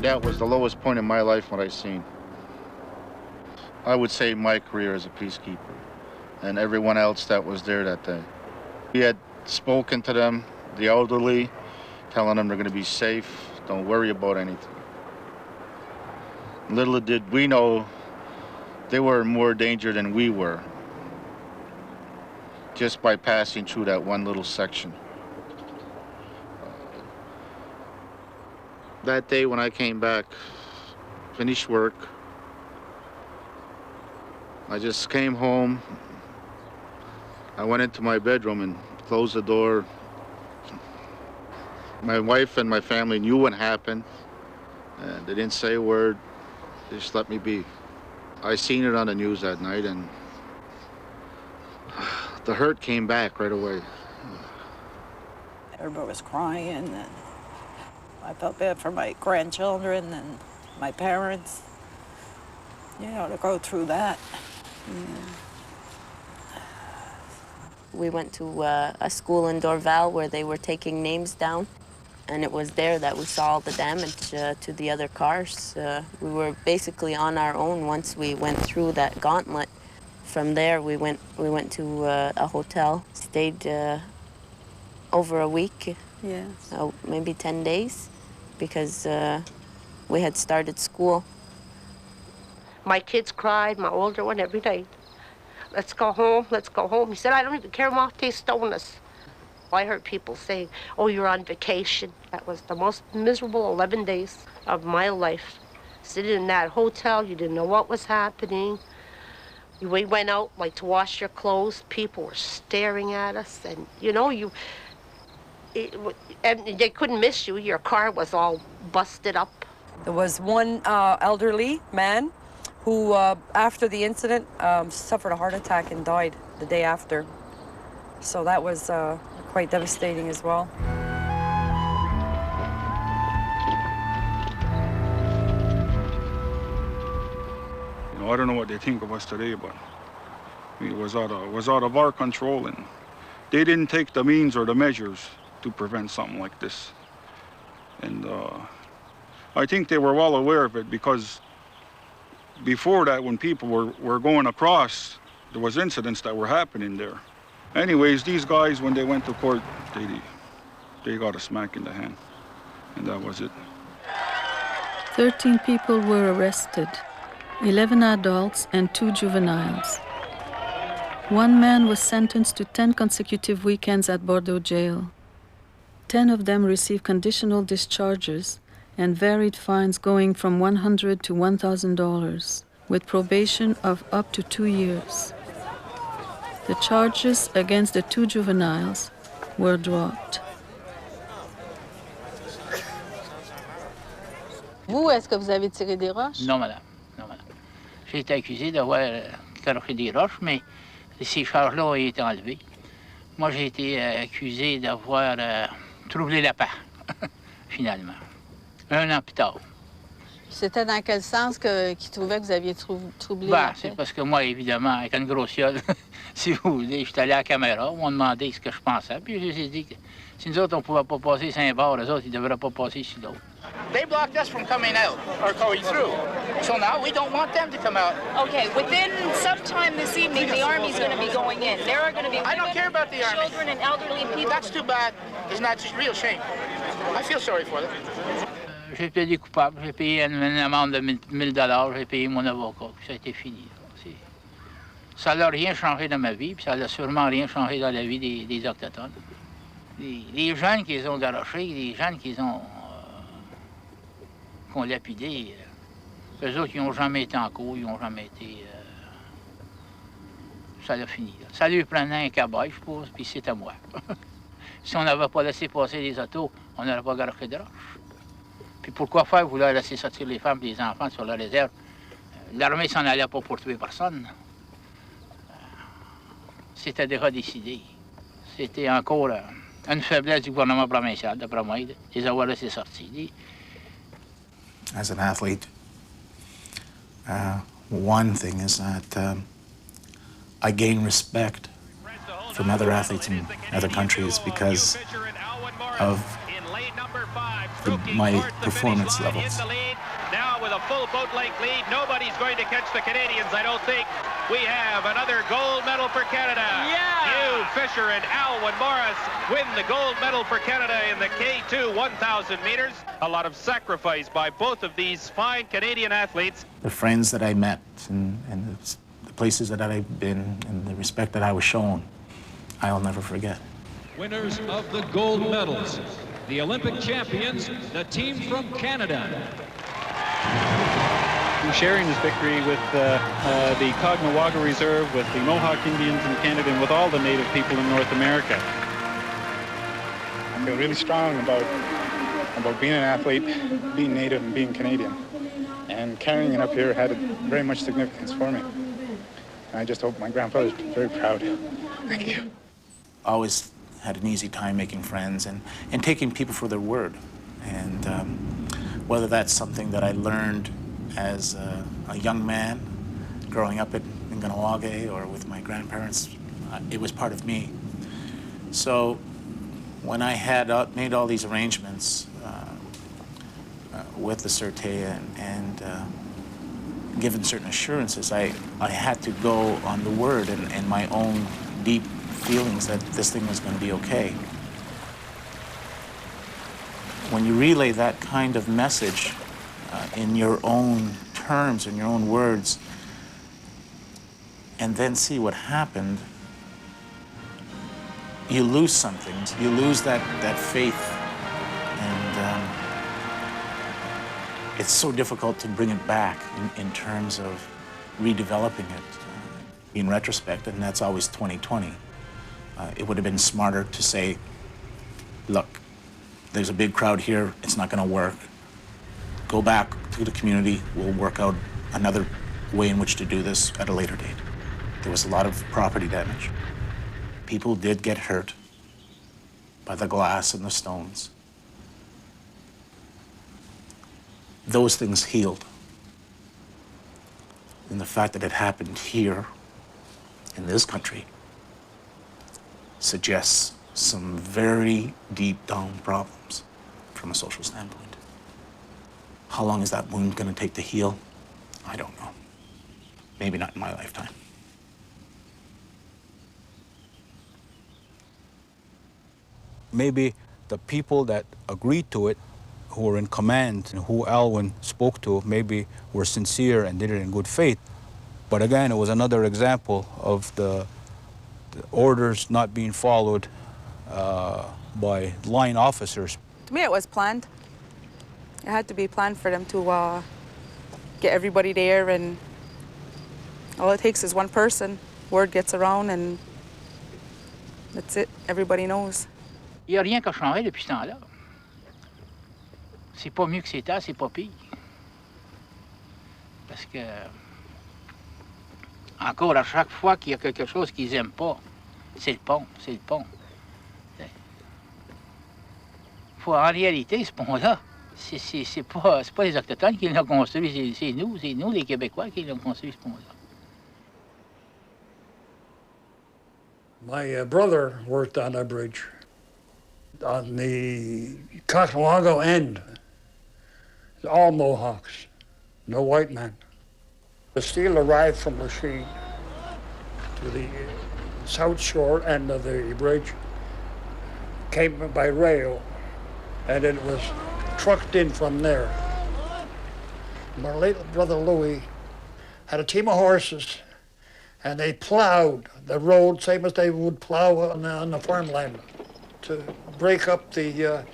That was the lowest point in my life what I seen. I would say my career as a peacekeeper and everyone else that was there that day. We had spoken to them, the elderly, telling them they're going to be safe, don't worry about anything. Little did we know they were in more danger than we were just by passing through that one little section. That day when I came back, finished work, I just came home. I went into my bedroom and closed the door. My wife and my family knew what happened, and they didn't say a word. They just let me be. I seen it on the news that night, and the hurt came back right away. Everybody was crying, and I felt bad for my grandchildren and my parents, you know, to go through that. We went to a school in Dorval where they were taking names down, and it was there that we saw all the damage to the other cars. We were basically on our own once we went through that gauntlet. From there, we went to a hotel, stayed over a week, Yes. maybe 10 days, because we had started school. My kids cried, my older one, every night. Let's go home, let's go home. He said, I don't even care, Mom, they stone us. I heard people saying, oh, you're on vacation. That was the most miserable 11 days of my life. Sitting in that hotel, you didn't know what was happening. We went out, like, to wash your clothes. People were staring at us, and, you know, and they couldn't miss you. Your car was all busted up. There was one elderly man who, after the incident, suffered a heart attack and died the day after. So that was quite devastating as well. You know, I don't know what they think of us today, but it was out of our control, and they didn't take the means or the measures to prevent something like this. And I think they were well aware of it, because before that, when people were going across, there was incidents that were happening there. Anyways, these guys, when they went to court, they got a smack in the hand, and that was it. 13 people were arrested, 11 adults and 2 juveniles. One man was sentenced to 10 consecutive weekends at Bordeaux jail. 10 of them received conditional discharges and varied fines going from $100 to $1,000, with probation of up to 2 years. The charges against the 2 juveniles were dropped. Vous, est-ce que vous avez tiré des roches? Non, madame. Non, madame. J'ai été accusé d'avoir garoché des roches, mais ces charges-là ont été enlevées. Moi, j'ai été accusé d'avoir troublé la paix, finalement. 1 an plus tard. C'était dans quel sens qu'ils trouvaient que vous aviez troublé Ben, la paix? c'est parce que moi, évidemment, avec une grosse gueule, si vous voulez, j'étais allé à la caméra, ils m'ont demandé ce que je pensais, puis je les ai dit que si nous autres, on ne pouvait pas passer Saint-Bar, eux autres, ils ne devraient pas passer ici d'autres. They blocked us from coming out or going through. So now we don't want them to come out. Okay, within some time this evening, the Army's going to be going in. There are going to be women, I don't care about the Army. children, and elderly people. That's too bad. It's not just real shame. I feel sorry for them. J'ai plaidé coupable. J'ai payé une amende de $1000. J'ai payé mon avocat. Puis ça a été fini. Ça n'a rien changé dans ma vie, puis ça n'a sûrement rien changé dans la vie des Autochtones. Les jeunes qu'ils ont garochés, les jeunes qu'ils ont lapidés, eux autres, ils n'ont jamais été en cours, ils n'ont jamais été... ça l'a fini. Là. Ça lui prenait un cabaye, je suppose, puis c'était moi. Si on n'avait pas laissé passer les autos, on n'aurait pas garoché de roches. Puis pourquoi faire vouloir laisser sortir les femmes et les enfants sur la réserve? L'armée s'en allait pas pour tuer personne. C'était déjà décidé. C'était encore une faiblesse du gouvernement provincial, d'après moi, de les avoir laissés sortir. As an athlete, one thing is that I gain respect from other athletes in other countries because of my performance levels. Now with a full boat-length lead, nobody's going to catch the Canadians, I don't think. We have another gold medal for Canada. Yeah! Hugh Fisher and Alwyn Morris win the gold medal for Canada in the K2 1,000 meters. A lot of sacrifice by both of these fine Canadian athletes. The friends that I met and the places that I've been and the respect that I was shown, I'll never forget. Winners of the gold medals, the Olympic champions, the team from Canada. I'm sharing this victory with the Cognawaga Reserve, with the Mohawk Indians in Canada, and with all the Native people in North America. I feel really strong about being an athlete, being Native, and being Canadian. And carrying it up here had very much significance for me. And I just hope my grandfather's very proud. Thank you. Always had an easy time making friends and taking people for their word. And whether that's something that I learned as a young man growing up in Kahnawake or with my grandparents, it was part of me. So when I had made all these arrangements with the Sûreté and given certain assurances, I had to go on the word and my own deep feelings that this thing was going to be okay. When you relay that kind of message in your own terms, in your own words, and then see what happened, you lose something. You lose that faith. And it's so difficult to bring it back in terms of redeveloping it in retrospect, and that's always 2020. It would have been smarter to say, look, there's a big crowd here, it's not going to work. Go back to the community, we'll work out another way in which to do this at a later date. There was a lot of property damage. People did get hurt by the glass and the stones. Those things healed. And the fact that it happened here, in this country, suggests some very deep down problems from a social standpoint. How long is that wound going to take to heal? I don't know. Maybe not in my lifetime. Maybe the people that agreed to it, who were in command and who Alwyn spoke to, maybe were sincere and did it in good faith. But again, it was another example of the orders not being followed by line officers. To me, it was planned. It had to be planned for them to get everybody there, and all it takes is one person. Word gets around, and that's it. Everybody knows. Il n'y a rien qui a changé depuis ce temps-là. C'est pas mieux que c'était, c'est pas pire. Parce que, encore à chaque fois qu'il y a quelque chose qu'ils n'aiment pas, c'est le pont, c'est le pont. En réalité, ce pont-là, c'est pas les Autochtones qui l'ont construit, c'est nous, les Québécois, qui l'ont construit, ce pont-là. My brother worked on a bridge on the Caughnawaga end. All Mohawks, no white man. The steel arrived from Lachine to the south shore end of the bridge, came by rail, and it was trucked in from there. My late brother Louis had a team of horses, and they plowed the road same as they would plow on the farmland to break up the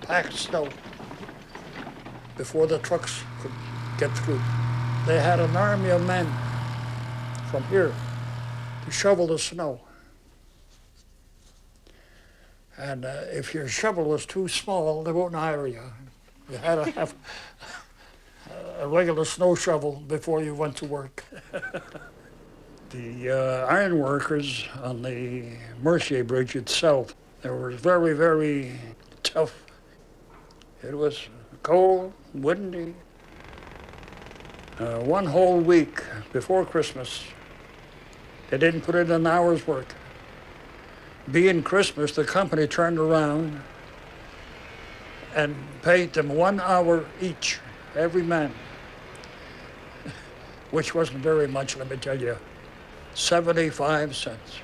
packed snow before the trucks could get through. They had an army of men from here to shovel the snow. And if your shovel was too small, they wouldn't hire you. You had to have a regular snow shovel before you went to work. The iron workers on the Mercier Bridge itself, they were very, very tough. It was cold, windy. One whole week before Christmas, they didn't put in an hour's work. Being Christmas, the company turned around and paid them 1 hour each, every man, which wasn't very much, let me tell you, 75 cents.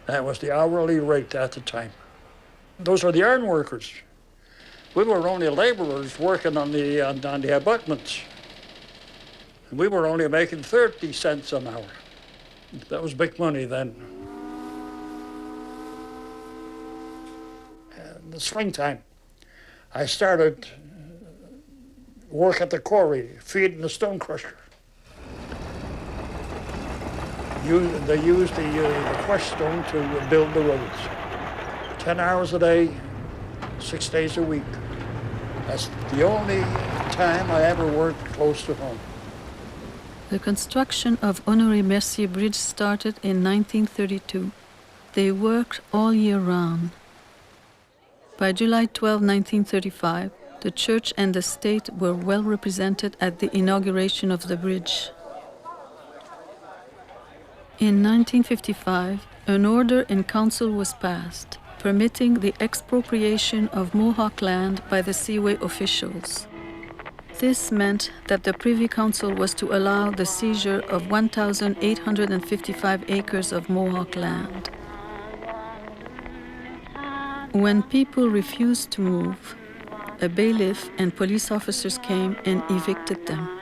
That was the hourly rate at the time. Those are the iron workers. We were only laborers working on the abutments. We were only making 30 cents an hour. That was big money then. In the springtime, I started work at the quarry, feeding the stone crusher. They used the crushed stone to build the roads. 10 hours a day, 6 days a week. That's the only time I ever worked close to home. The construction of Honoré Mercier Bridge started in 1932. They worked all year round. By July 12, 1935, the church and the state were well represented at the inauguration of the bridge. In 1955, an order in council was passed, permitting the expropriation of Mohawk land by the Seaway officials. This meant that the Privy Council was to allow the seizure of 1,855 acres of Mohawk land. When people refused to move, a bailiff and police officers came and evicted them.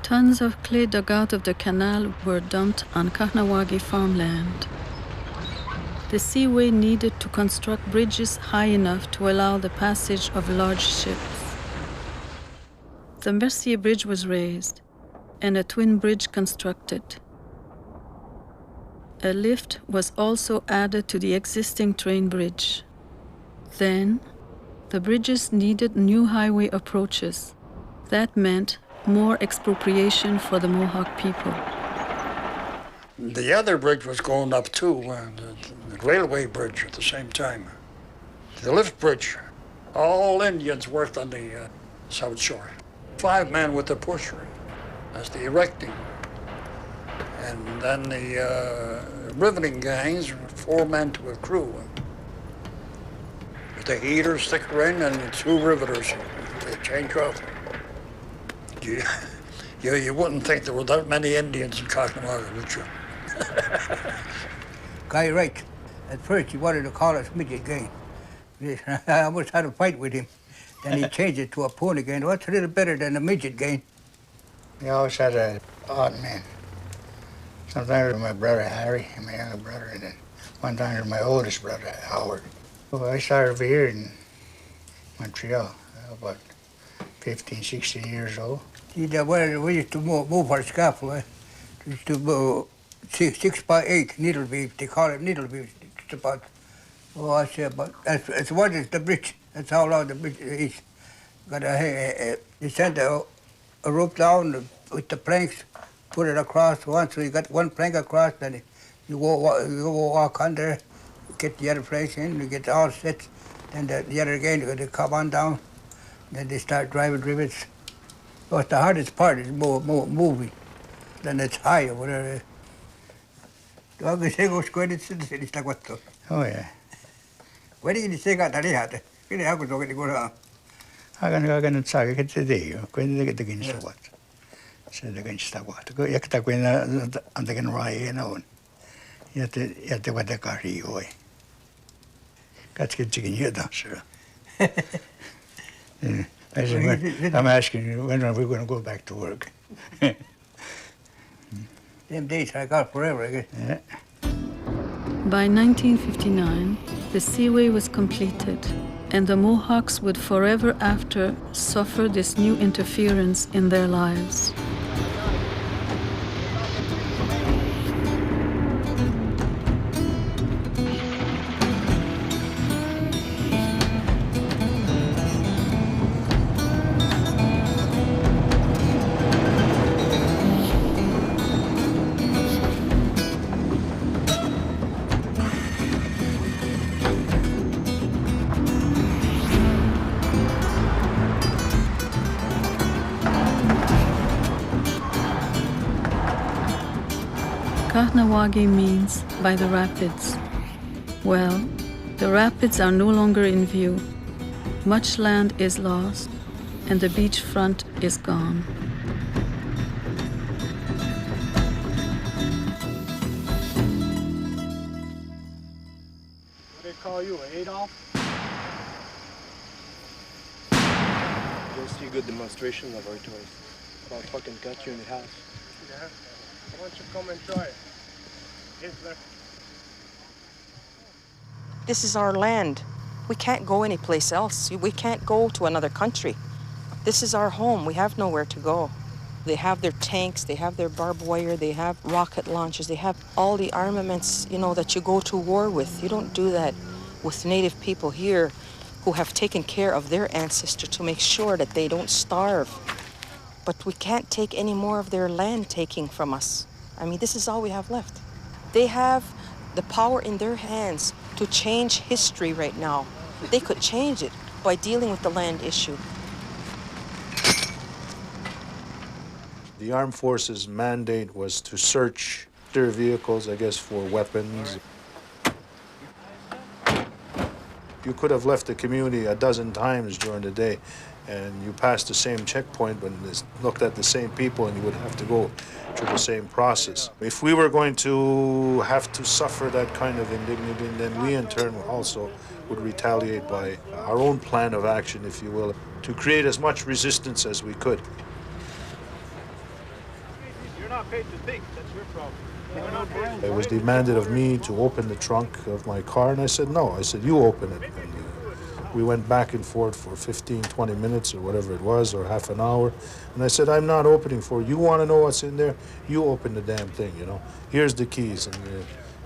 Tons of clay dug out of the canal were dumped on Kahnawake farmland. The seaway needed to construct bridges high enough to allow the passage of large ships. The Mercier Bridge was raised and a twin bridge constructed. A lift was also added to the existing train bridge. Then, the bridges needed new highway approaches. That meant more expropriation for the Mohawk people. The other bridge was going up too, the railway bridge at the same time. The lift bridge, all Indians worked on the South Shore. 5 men with the pusher as the erecting. And then the riveting gangs, 4 men to a crew. With the heater, sticker in, and 2 riveters. They change off. You wouldn't think there were that many Indians in Kahnawake, would you? Guy Wright. At first he wanted to call us midget gang. I almost had a fight with him. Then he changed it to a pony gang. What's a little better than a midget gang? We always had an odd man. Sometimes with my brother Harry and my younger brother, and then one time with my oldest brother Howard. Well, I started over here in Montreal, about 15, 16 years old. See, we used to move our scaffold. We used to move 6 by 8 needle beam. They call it needle beam. It's about, it's what is the bridge. That's how long the bridge is. You send a rope down with the planks, put it across once. So you got one plank across, then you go walk under, get the other planks in, you get all set. Then the other again, they come on down. Then they start driving rivets. But the hardest part is moving. Then it's high or whatever. Oh, yeah. Where did you say that? I Hagan saga che ti dico, quindi che ti ginsa what. Se ti ginsa what. Go yakta quina andagan rai no. Yate what the kari oi. Kat's get chicken here dancer. I'm asking you, when are we going to go back to work? Them days I got forever, I guess. Yeah. By 1959, the seaway was completed, and the Mohawks would forever after suffer this new interference in their lives. Kahnawake means by the rapids. Well, the rapids are no longer in view. Much land is lost, and the beachfront is gone. What do they call you, Adolf? You'll see a good demonstration of our toys. I'll fucking cut you in half. Yeah. Why don't you come and try it? Hitler. This is our land. We can't go anyplace else. We can't go to another country. This is our home. We have nowhere to go. They have their tanks, they have their barbed wire, they have rocket launchers, they have all the armaments, you know, that you go to war with. You don't do that with Native people here who have taken care of their ancestors to make sure that they don't starve. But we can't take any more of their land taking from us. I mean, this is all we have left. They have the power in their hands to change history right now. They could change it by dealing with the land issue. The armed forces' mandate was to search their vehicles, I guess, for weapons. You could have left the community a dozen times during the day, and you passed the same checkpoint and looked at the same people, and you would have to go through the same process. If we were going to have to suffer that kind of indignity, then we in turn also would retaliate by our own plan of action, if you will, to create as much resistance as we could. You're not paid to think. That's your problem. It was demanded of me to open the trunk of my car, and I said no. I said, you open it. And we went back and forth for 15, 20 minutes or whatever it was, or half an hour. And I said, I'm not opening for you. You want to know what's in there? You open the damn thing, you know. Here's the keys.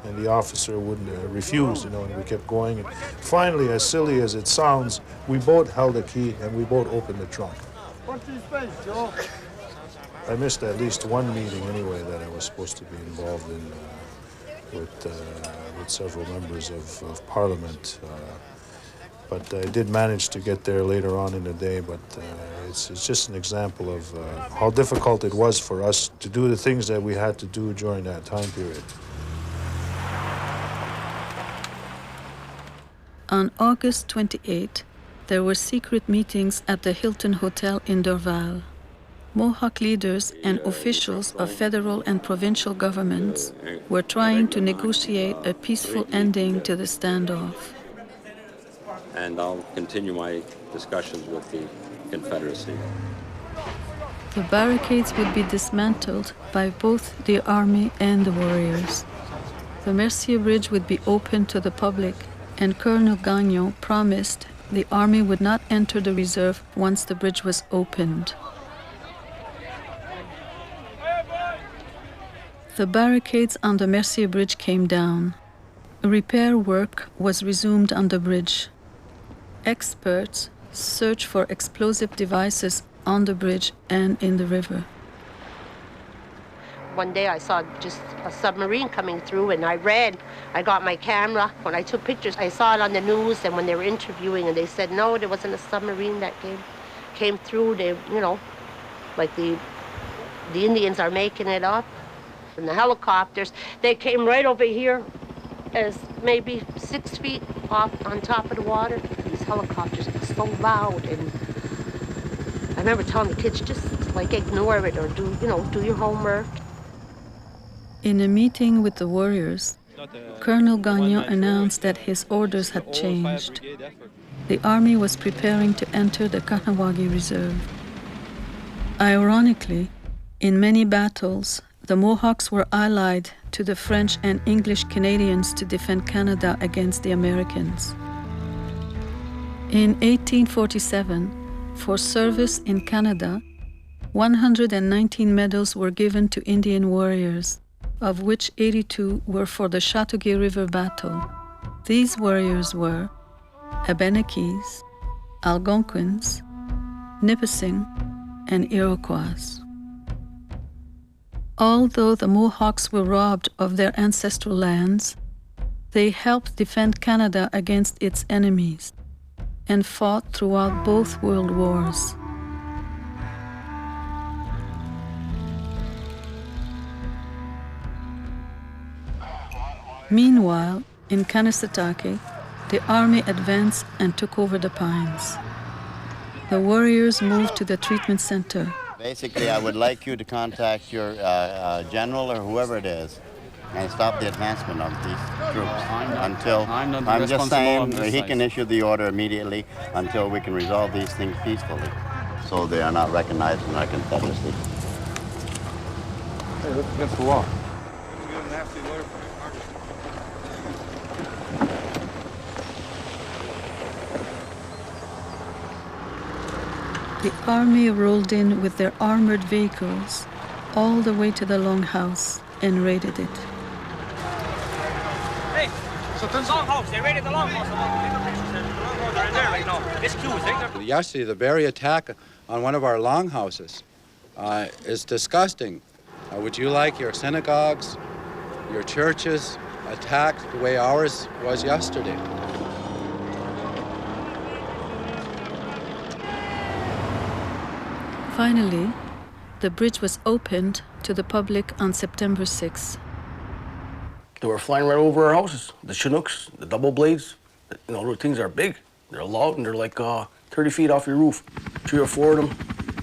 And the officer wouldn't refuse, you know, and we kept going. And finally, as silly as it sounds, we both held the key and we both opened the trunk. I missed at least one meeting anyway that I was supposed to be involved in with several members of Parliament. But I did manage to get there later on in the day, but it's just an example of how difficult it was for us to do the things that we had to do during that time period. On August 28, there were secret meetings at the Hilton Hotel in Dorval. Mohawk leaders and officials of federal and provincial governments were trying to negotiate a peaceful ending to the standoff. And I'll continue my discussions with the Confederacy. The barricades would be dismantled by both the army and the warriors. The Mercier Bridge would be opened to the public, and Colonel Gagnon promised the army would not enter the reserve once the bridge was opened. The barricades on the Mercier Bridge came down. Repair work was resumed on the bridge. Experts searched for explosive devices on the bridge and in the river. One day I saw just a submarine coming through, and I ran. I got my camera. When I took pictures, I saw it on the news, and when they were interviewing, and they said, no, there wasn't a submarine that came through. They, you know, like the Indians are making it up. And the helicopters, they came right over here as maybe 6 feet off on top of the water. These helicopters are so loud, and I remember telling the kids, just like ignore it or do your homework. In a meeting with the warriors, Colonel Gagnon announced that his orders had changed. The army was preparing to enter the Kahnawake Reserve. Ironically, in many battles, the Mohawks were allied to the French and English Canadians to defend Canada against the Americans. In 1847, for service in Canada, 119 medals were given to Indian warriors, of which 82 were for the Chateauguay River battle. These warriors were Abenakis, Algonquins, Nipissing, and Iroquois. Although the Mohawks were robbed of their ancestral lands, they helped defend Canada against its enemies and fought throughout both world wars. Meanwhile, in Kanesatake, the army advanced and took over the pines. The warriors moved to the treatment center. Basically, I would like you to contact your general or whoever it is and stop the advancement of these troops until, I'm just saying, he can issue the order immediately until we can resolve these things peacefully, so they are not recognized in our Confederacy. Hey, look against the wall. The army rolled in with their armored vehicles all the way to the longhouse and raided it. Hey, so the longhouse, they raided the longhouse. The longhouse are in there right now. It's closed. Yesterday, the very attack on one of our longhouses is disgusting. Would you like your synagogues, your churches attacked the way ours was yesterday? Finally, the bridge was opened to the public on September 6th. They were flying right over our houses. The Chinooks, the double blades, you know, those things are big. They're loud and they're like 30 feet off your roof. 3 or 4 of them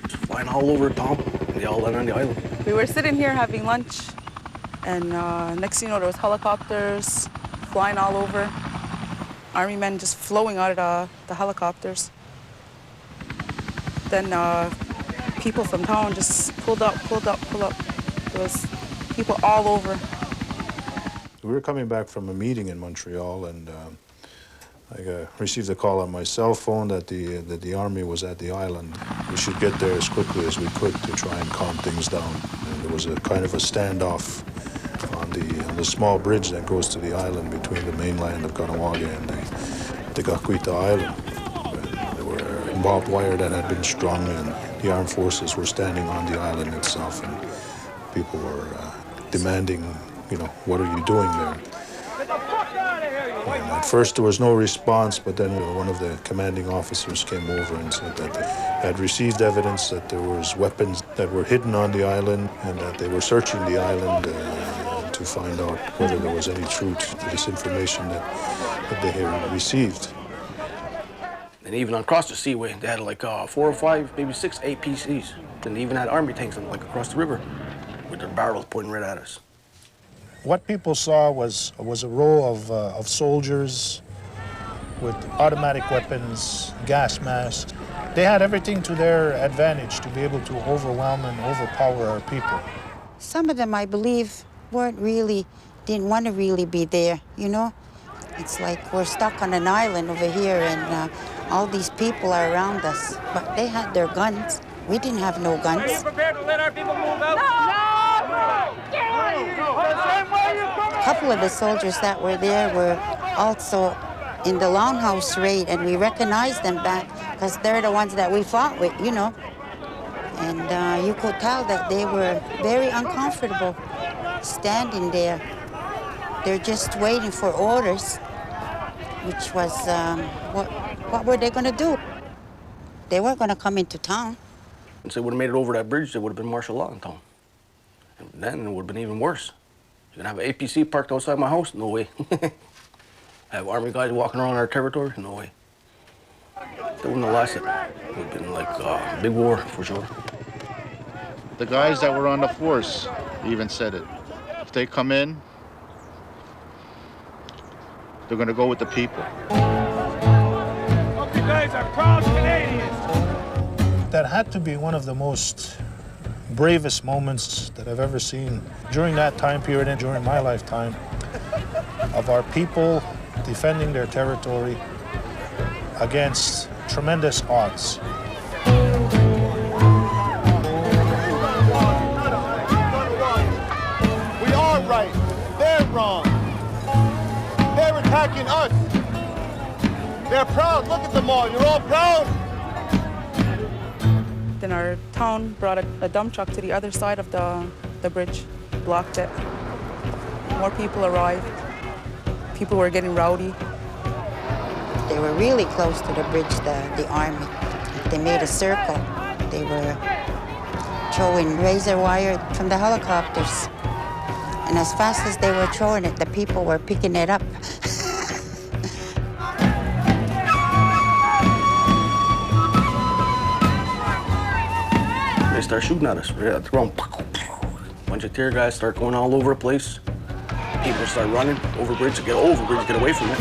just flying all over town. And they all land on the island. We were sitting here having lunch, and next thing you know, there was helicopters flying all over. Army men just flowing out of the helicopters. Then people from town just pulled up. There was people all over. We were coming back from a meeting in Montreal, and I received a call on my cell phone that the army was at the island. We should get there as quickly as we could to try and calm things down. And there was a kind of a standoff on the small bridge that goes to the island between the mainland of Kahnawake and the Gakwita Island. There were barbed wire that had been strung, and the armed forces were standing on the island itself, and people were demanding, you know, what are you doing there? And at first there was no response, but then one of the commanding officers came over and said that they had received evidence that there was weapons that were hidden on the island, and that they were searching the island to find out whether there was any truth to this information that they had received. And even across the seaway, they had like 4 or 5, maybe 6 APCs. And they even had army tanks like across the river with their barrels pointing right at us. What people saw was a row of soldiers with automatic weapons, gas masks. They had everything to their advantage to be able to overwhelm and overpower our people. Some of them, I believe, didn't want to really be there, you know? It's like we're stuck on an island over here, and all these people are around us. But they had their guns. We didn't have no guns. Are you prepared to let our people move out? No! A couple of the soldiers that were there were also in the longhouse raid, and we recognized them back because they're the ones that we fought with, you know. And you could tell that they were very uncomfortable standing there. They're just waiting for orders, which was, what were they going to do? They weren't going to come into town. If they would have made it over that bridge, there would have been martial law in town. And then it would have been even worse. You're going to have an APC parked outside my house? No way. Have army guys walking around our territory? No way. They wouldn't have lasted. It would have been like a big war, for sure. The guys that were on the force even said it. If they come in, they're going to go with the people. You guys are proud Canadians. That had to be one of the most bravest moments that I've ever seen during that time period and during my lifetime, of our people defending their territory against tremendous odds. We are right. They're wrong. They're attacking us. They're proud. Look at them all. You're all proud. Then our town brought a dump truck to the other side of the bridge, blocked it. More people arrived. People were getting rowdy. They were really close to the bridge, the army. They made a circle. They were throwing razor wire from the helicopters. And as fast as they were throwing it, the people were picking it up. They start shooting at us. Right at the ground. Bunch of tear gas start going all over the place. People start running over bridge to get over bridge to get away from it.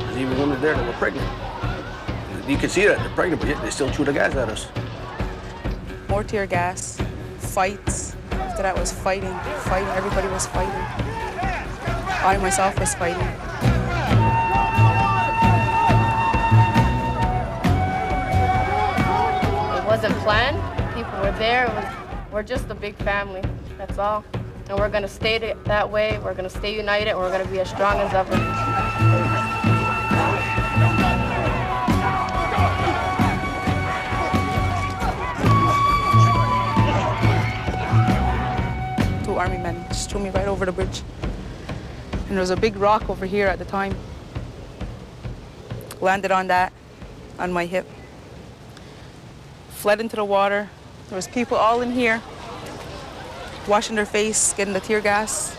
There's even women there that were pregnant. You can see that they're pregnant, but yet they still shoot the gas at us. More tear gas, fights. after that was fighting. Everybody was fighting. I myself was fighting. It wasn't planned. People were there. We're just a big family. That's all. And we're going to stay that way. We're going to stay united. And we're going to be as strong as ever. Two army men just threw me right over the bridge. And there was a big rock over here at the time. Landed on that, on my hip. Fled into the water. There was people all in here, washing their face, getting the tear gas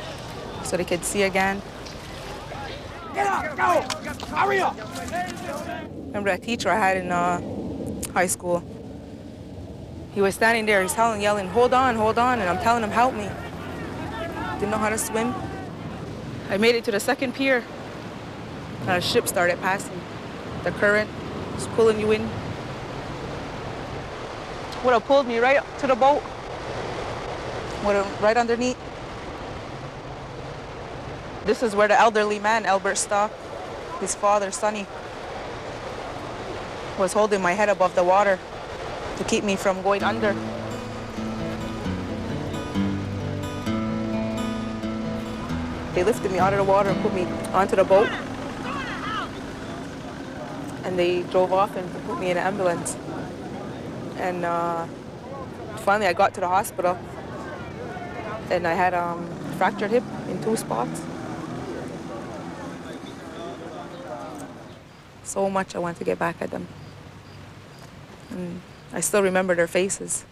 so they could see again. Get up, go! Hurry up! Remember that teacher I had in high school? He was standing there, he's yelling, hold on, and I'm telling him, help me. Didn't know how to swim. I made it to the second pier, and a ship started passing. The current was pulling you in. Would have pulled me right up to the boat. Would have right underneath. This is where the elderly man, Albert Stock, his father, Sonny, was holding my head above the water to keep me from going under. They lifted me out of the water and put me onto the boat. And they drove off and put me in an ambulance. And finally I got to the hospital. And I had a fractured hip in 2 spots. So much I want to get back at them. And I still remember their faces.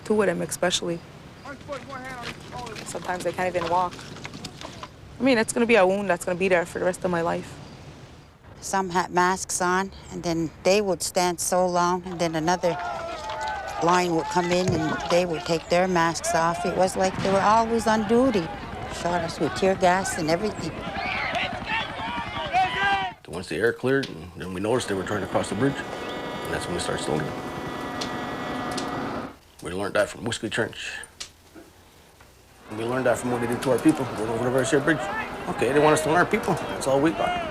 2 of them especially. Sometimes I can't even walk. I mean, it's gonna be a wound that's gonna be there for the rest of my life. Some had masks on, and then they would stand so long, and then another line would come in, and they would take their masks off. It was like they were always on duty. Shot us with tear gas and everything. Once the air cleared, and then we noticed they were trying to cross the bridge, and that's when we started stoning them. We learned that from Whiskey Trench. And we learned that from what they did to our people going over the Versailles Bridge. Okay, they want us to learn our people. That's all we got.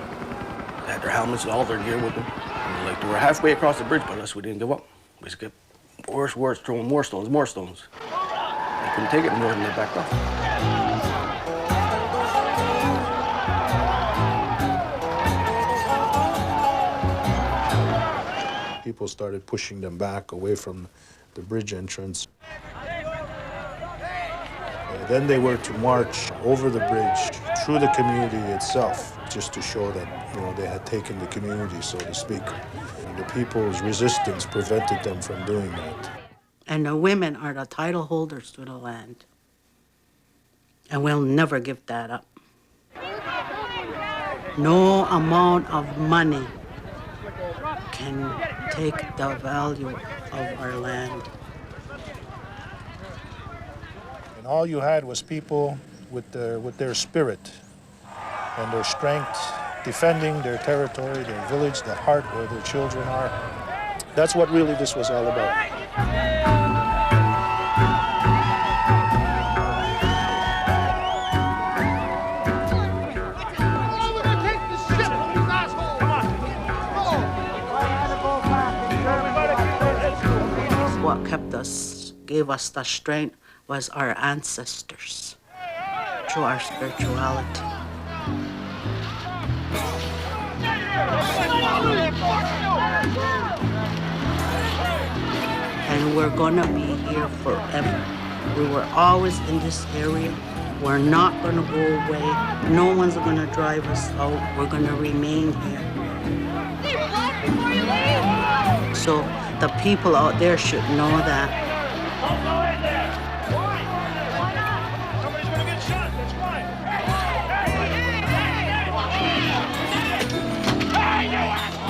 They had their helmets and all their gear with them. And like they were halfway across the bridge, but us, we didn't give up. We just kept worse, throwing more stones. They couldn't take it more than they backed off. People started pushing them back away from the bridge entrance. Then they were to march over the bridge through the community itself, just to show that, you know, they had taken the community, so to speak. And the people's resistance prevented them from doing that. And the women are the title holders to the land. And we'll never give that up. No amount of money can take the value of our land. And all you had was people with their spirit and their strength, defending their territory, their village, the heart where their children are. That's what really this was all about. What kept us, gave us the strength was our ancestors, through our spirituality. And we're gonna be here forever. We were always in this area. We're not gonna go away. No one's gonna drive us out. We're gonna remain here. So the people out there should know that.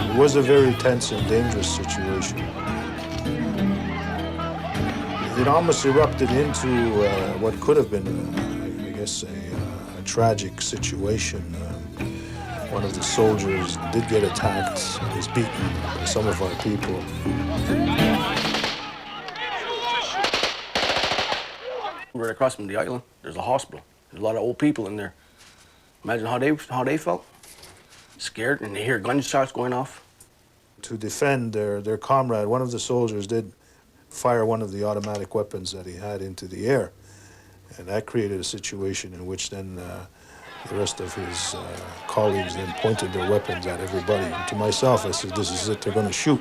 It was a very tense and dangerous situation. It almost erupted into what could have been, I guess, a tragic situation. One of the soldiers did get attacked, was beaten by some of our people. Right across from the island, there's a hospital. There's a lot of old people in there. Imagine how they felt. Scared, and they hear gunshots going off. To defend their comrade, one of the soldiers did fire one of the automatic weapons that he had into the air. And that created a situation in which then the rest of his colleagues then pointed their weapons at everybody. And to myself, I said, this is it, they're going to shoot.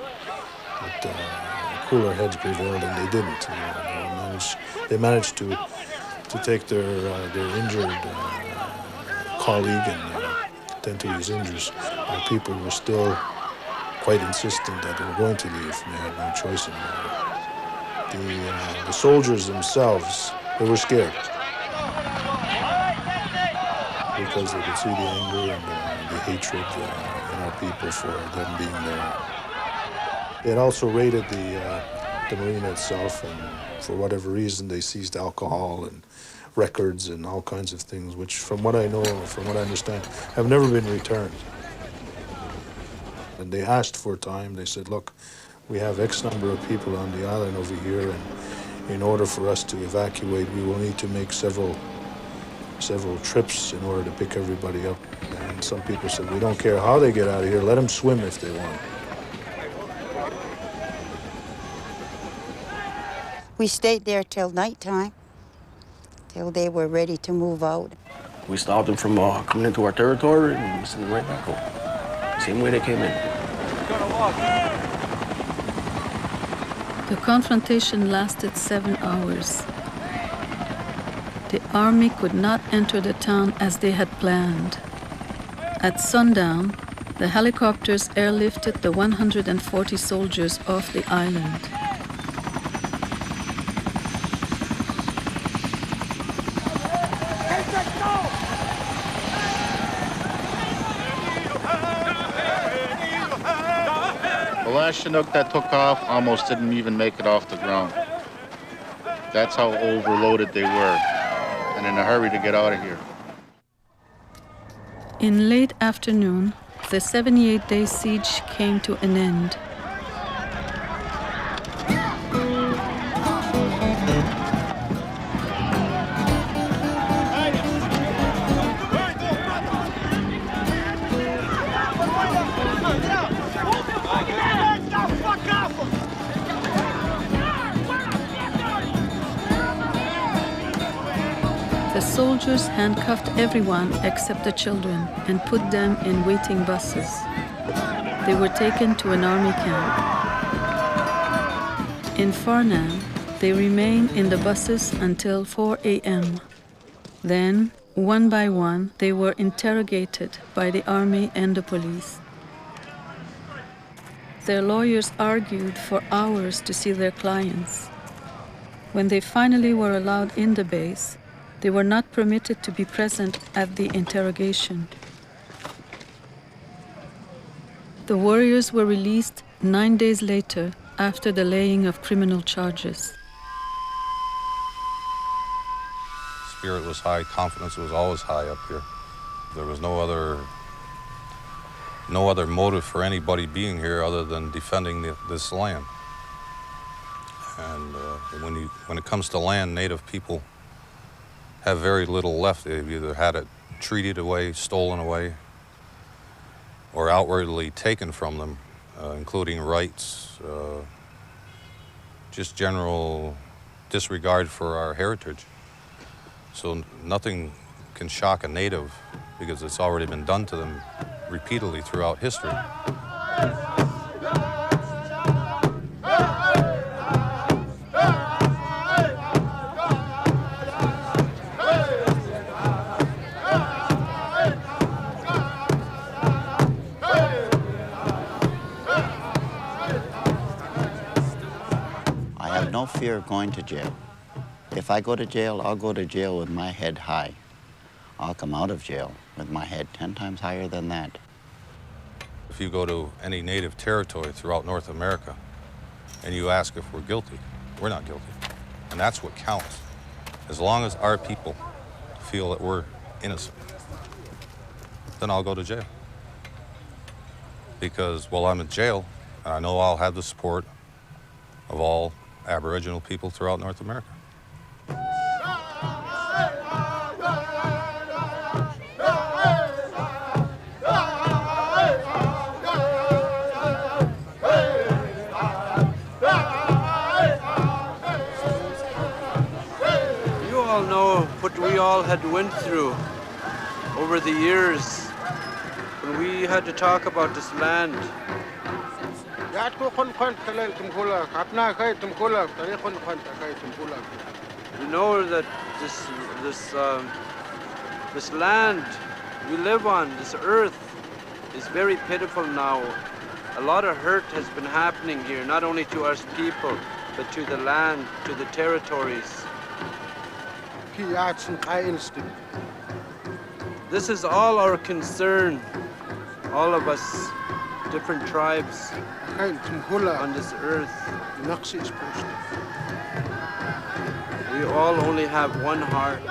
But cooler heads prevailed, and they didn't. They managed to take their injured colleague and tend to his injuries. Our people were still quite insistent that they were going to leave, and they had no choice in the matter. The soldiers themselves, they were scared because they could see the anger and the hatred in our people for them being there. They had also raided the marina itself, and for whatever reason, they seized alcohol and records and all kinds of things, which, from what I know, from what I understand, have never been returned. And they asked for time. They said, look, we have X number of people on the island over here, and in order for us to evacuate, we will need to make several trips in order to pick everybody up. And some people said, we don't care how they get out of here, let them swim if they want. We stayed there till nighttime, till they were ready to move out. We stopped them from coming into our territory and we sent them right back home. Same way they came in. The confrontation lasted 7 hours. The army could not enter the town as they had planned. At sundown, the helicopters airlifted the 140 soldiers off the island. The last Chinook that took off almost didn't even make it off the ground. That's how overloaded they were, and in a hurry to get out of here. In late afternoon, the 78-day siege came to an end. The soldiers handcuffed everyone except the children and put them in waiting buses. They were taken to an army camp. In Farnham, they remained in the buses until 4 a.m. Then, one by one, they were interrogated by the army and the police. Their lawyers argued for hours to see their clients. When they finally were allowed in the base, they were not permitted to be present at the interrogation. The warriors were released 9 days later after the laying of criminal charges. Spirit was high, confidence was always high up here. There was no other motive for anybody being here other than defending this land. And when it comes to land, Native people have very little left. They've either had it treated away, stolen away, or outwardly taken from them, including rights, just general disregard for our heritage. So nothing can shock a Native because it's already been done to them repeatedly throughout history. No fear of going to jail. If I go to jail, I'll go to jail with my head high. I'll come out of jail with my head 10 times higher than that. If you go to any Native territory throughout North America and you ask if we're guilty, we're not guilty. And that's what counts. As long as our people feel that we're innocent, then I'll go to jail. Because while I'm in jail, I know I'll have the support of all Aboriginal people throughout North America. what we all had went through over the years when we had to talk about this land. We know that this land we live on, this earth, is very pitiful now. A lot of hurt has been happening here, not only to us people, but to the land, to the territories. This is all our concern, all of us, different tribes on this earth. We all only have one heart.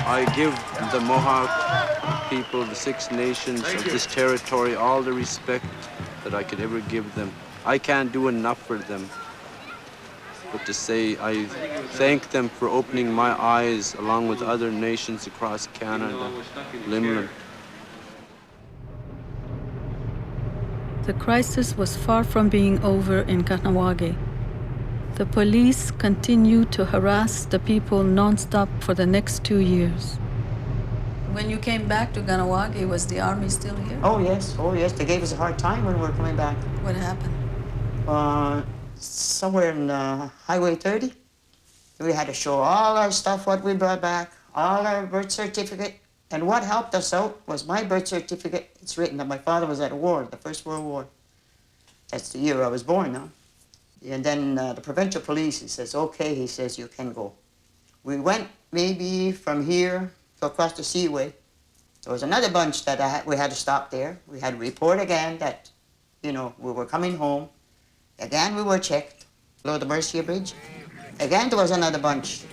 I give the Mohawk people, the Six Nations of this territory, all the respect that I could ever give them. I can't do enough for them, but to say I thank them for opening my eyes along with other nations across Canada, Limerick. The crisis was far from being over in Kahnawake. The police continued to harass the people non-stop for the next 2 years. When you came back to Kahnawake, was the army still here? Oh yes. They gave us a hard time when we were coming back. What happened? Somewhere in Highway 30. We had to show all our stuff, what we brought back, all our birth certificate. And what helped us out was my birth certificate. It's written that my father was at a war, the First World War. That's the year I was born now. And then the provincial police, he says, okay, he says, you can go. We went maybe from here to across the seaway. There was another bunch that we had to stop there. We had to report again that, we were coming home. Again, we were checked below the Mercia Bridge. Again, there was another bunch.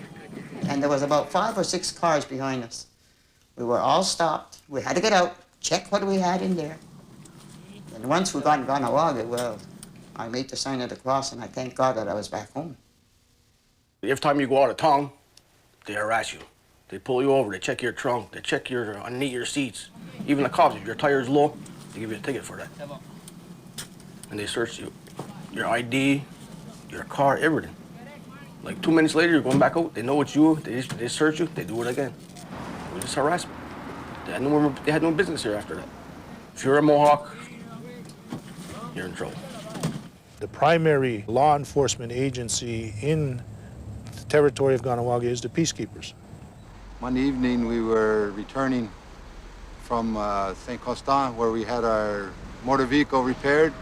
And there was about 5 or 6 cars behind us. We were all stopped. We had to get out, check what we had in there. And once we got in Kahnawake, well, I made the sign of the cross, and I thank God that I was back home. Every time you go out of town, they harass you. They pull you over, they check your trunk, they check underneath your seats. Even the cops, if your tire's low, they give you a ticket for that. And they search you, your ID, your car, everything. Like 2 minutes later, you're going back out, they know it's you, they search you, they do it again. It was just harassment. They had no business here after that. If you're a Mohawk, you're in trouble. The primary law enforcement agency in the territory of Kahnawake is the peacekeepers. Monday evening, we were returning from St. Constant, where we had our motor vehicle repaired.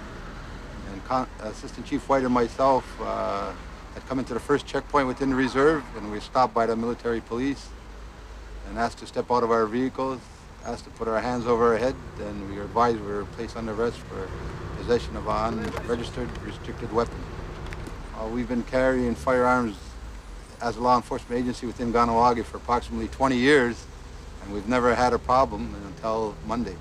And Assistant Chief White and myself had come into the first checkpoint within the reserve, and we were stopped by the military police and asked to step out of our vehicles, asked to put our hands over our head, and we were advised we were placed under arrest for possession of an unregistered restricted weapon. We've been carrying firearms as a law enforcement agency within Kahnawake for approximately 20 years, and we've never had a problem until Monday.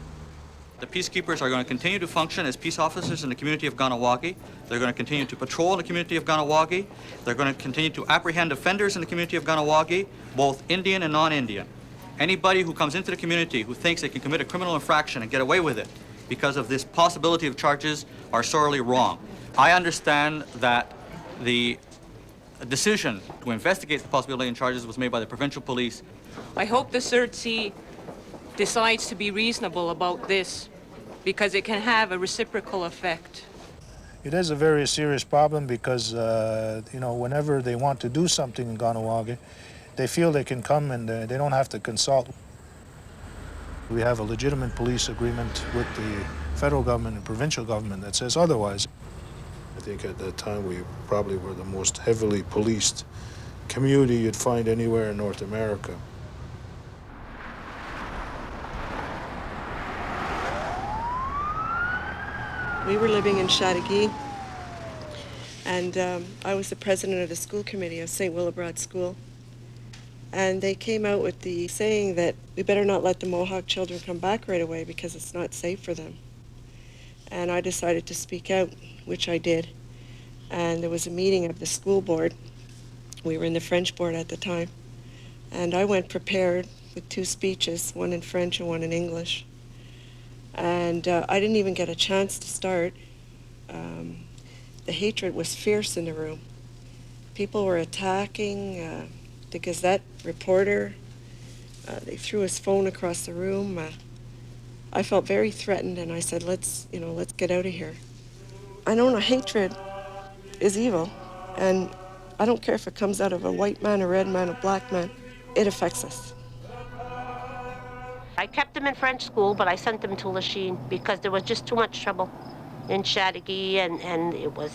The peacekeepers are going to continue to function as peace officers in the community of Kahnawake. They're going to continue to patrol in the community of Kahnawake. They're going to continue to apprehend offenders in the community of Kahnawake, both Indian and non-Indian. Anybody who comes into the community who thinks they can commit a criminal infraction and get away with it because of this possibility of charges are sorely wrong. I understand that the decision to investigate the possibility of charges was made by the provincial police. I hope the CERT-C decides to be reasonable about this, because it can have a reciprocal effect. It is a very serious problem because, whenever they want to do something in Kahnawake, they feel they can come and they don't have to consult. We have a legitimate police agreement with the federal government and provincial government that says otherwise. I think at that time we probably were the most heavily policed community you'd find anywhere in North America. We were living in Chateauguay, and I was the president of the school committee of St. Willibrod School. And they came out with the saying that we better not let the Mohawk children come back right away because it's not safe for them. And I decided to speak out, which I did. And there was a meeting of the school board. We were in the French board at the time. And I went prepared with 2 speeches, one in French and one in English. And I didn't even get a chance to start. The hatred was fierce in the room. People were attacking the Gazette reporter. They threw his phone across the room. I felt very threatened, and I said, let's get out of here. I know hatred is evil, and I don't care if it comes out of a white man, a red man, a black man. It affects us. I kept them in French school, but I sent them to Lachine because there was just too much trouble in Chateauguay, and it was,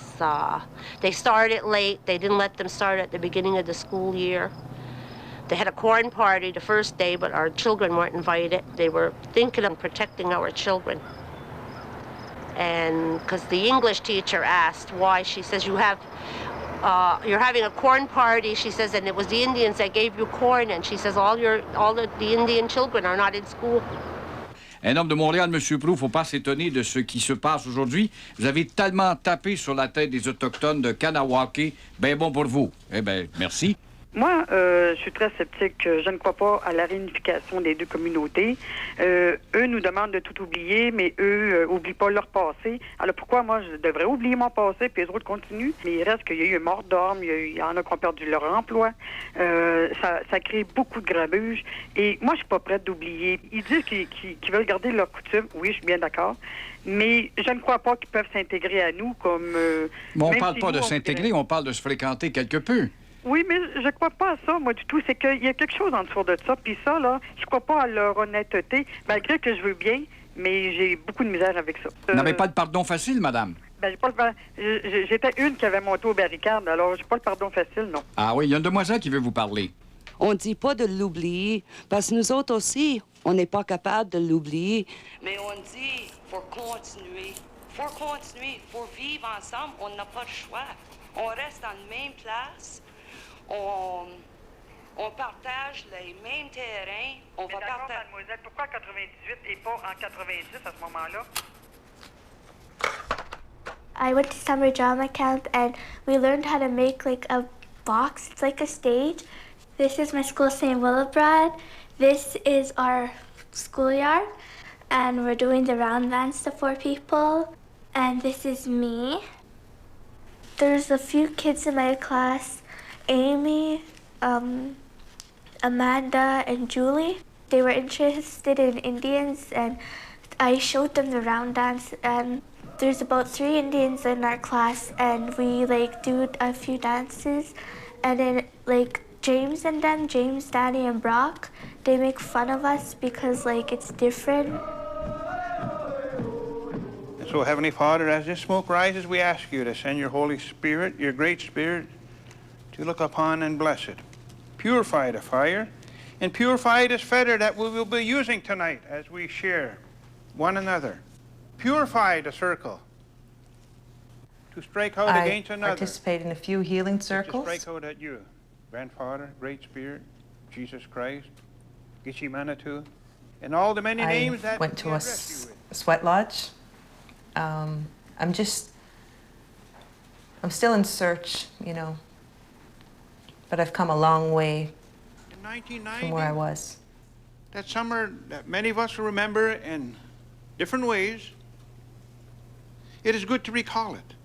they started late. They didn't let them start at the beginning of the school year. They had a corn party the first day, but our children weren't invited. They were thinking of protecting our children. And because the English teacher asked why, she says, you're having a corn party, she says, and it was the Indians that gave you corn, and she says, all the Indian children are not in school. Un homme de Montréal, M. Proulx, il ne faut pas s'étonner de ce qui se passe aujourd'hui. Vous avez tellement tapé sur la tête des Autochtones de Kanawake. Ben bon pour vous. Eh bien, merci. Moi, je suis très sceptique. Je ne crois pas à la réunification des 2 communautés. Eux nous demandent de tout oublier, mais eux n'oublient pas leur passé. Alors pourquoi moi, je devrais oublier mon passé, puis les autres continuent? Mais il reste qu'il y a eu un mort d'homme, il y en a qui ont perdu leur emploi. Ça crée beaucoup de grabuge. Et moi, je suis pas prête d'oublier. Ils disent qu'ils veulent garder leurs coutumes. Oui, je suis bien d'accord. Mais je ne crois pas qu'ils peuvent s'intégrer à nous comme... Mais on ne parle pas de s'intégrer, on parle de se fréquenter quelque peu. Oui, mais je crois pas à ça, moi, du tout. C'est qu'il y a quelque chose en dessous de ça. Puis ça, là, je crois pas à leur honnêteté, malgré que je veux bien, mais j'ai beaucoup de misère avec ça. Vous n'avez pas le pardon facile, madame? Ben, j'étais une qui avait monté aux barricades, alors j'ai pas le pardon facile, non. Ah oui, il y a une demoiselle qui veut vous parler. On dit pas de l'oublier, parce que nous autres aussi, on n'est pas capable de l'oublier. Mais on dit, faut continuer. Faut continuer, faut vivre ensemble, on n'a pas le choix. On reste dans la même place. On partage les mêmes terrains. On va partager. Mademoiselle, pourquoi 98 et pas en 90 à ce moment-là? I went to summer drama camp and we learned how to make like a box. It's like a stage. This is my school, St. Willibrod. This is our schoolyard, and we're doing the round dance to 4 people. And this is me. There's a few kids in my class. Amy, Amanda, and Julie. They were interested in Indians, and I showed them the round dance. And there's about 3 Indians in our class, and we do a few dances. And then James and them, James, Danny, and Brock, they make fun of us because it's different. So, Heavenly Father, as this smoke rises, we ask you to send your Holy Spirit, your great Spirit, to look upon and bless it. Purify the fire, and purify this feather that we will be using tonight as we share one another. Purify the circle to strike out against another. I participate in a few healing circles. To strike out at you, Grandfather, Great Spirit, Jesus Christ, Gishi Manitou, and all the many names that I went to a sweat lodge. I'm still in search, but I've come a long way from where I was. That summer that many of us remember in different ways, it is good to recall it.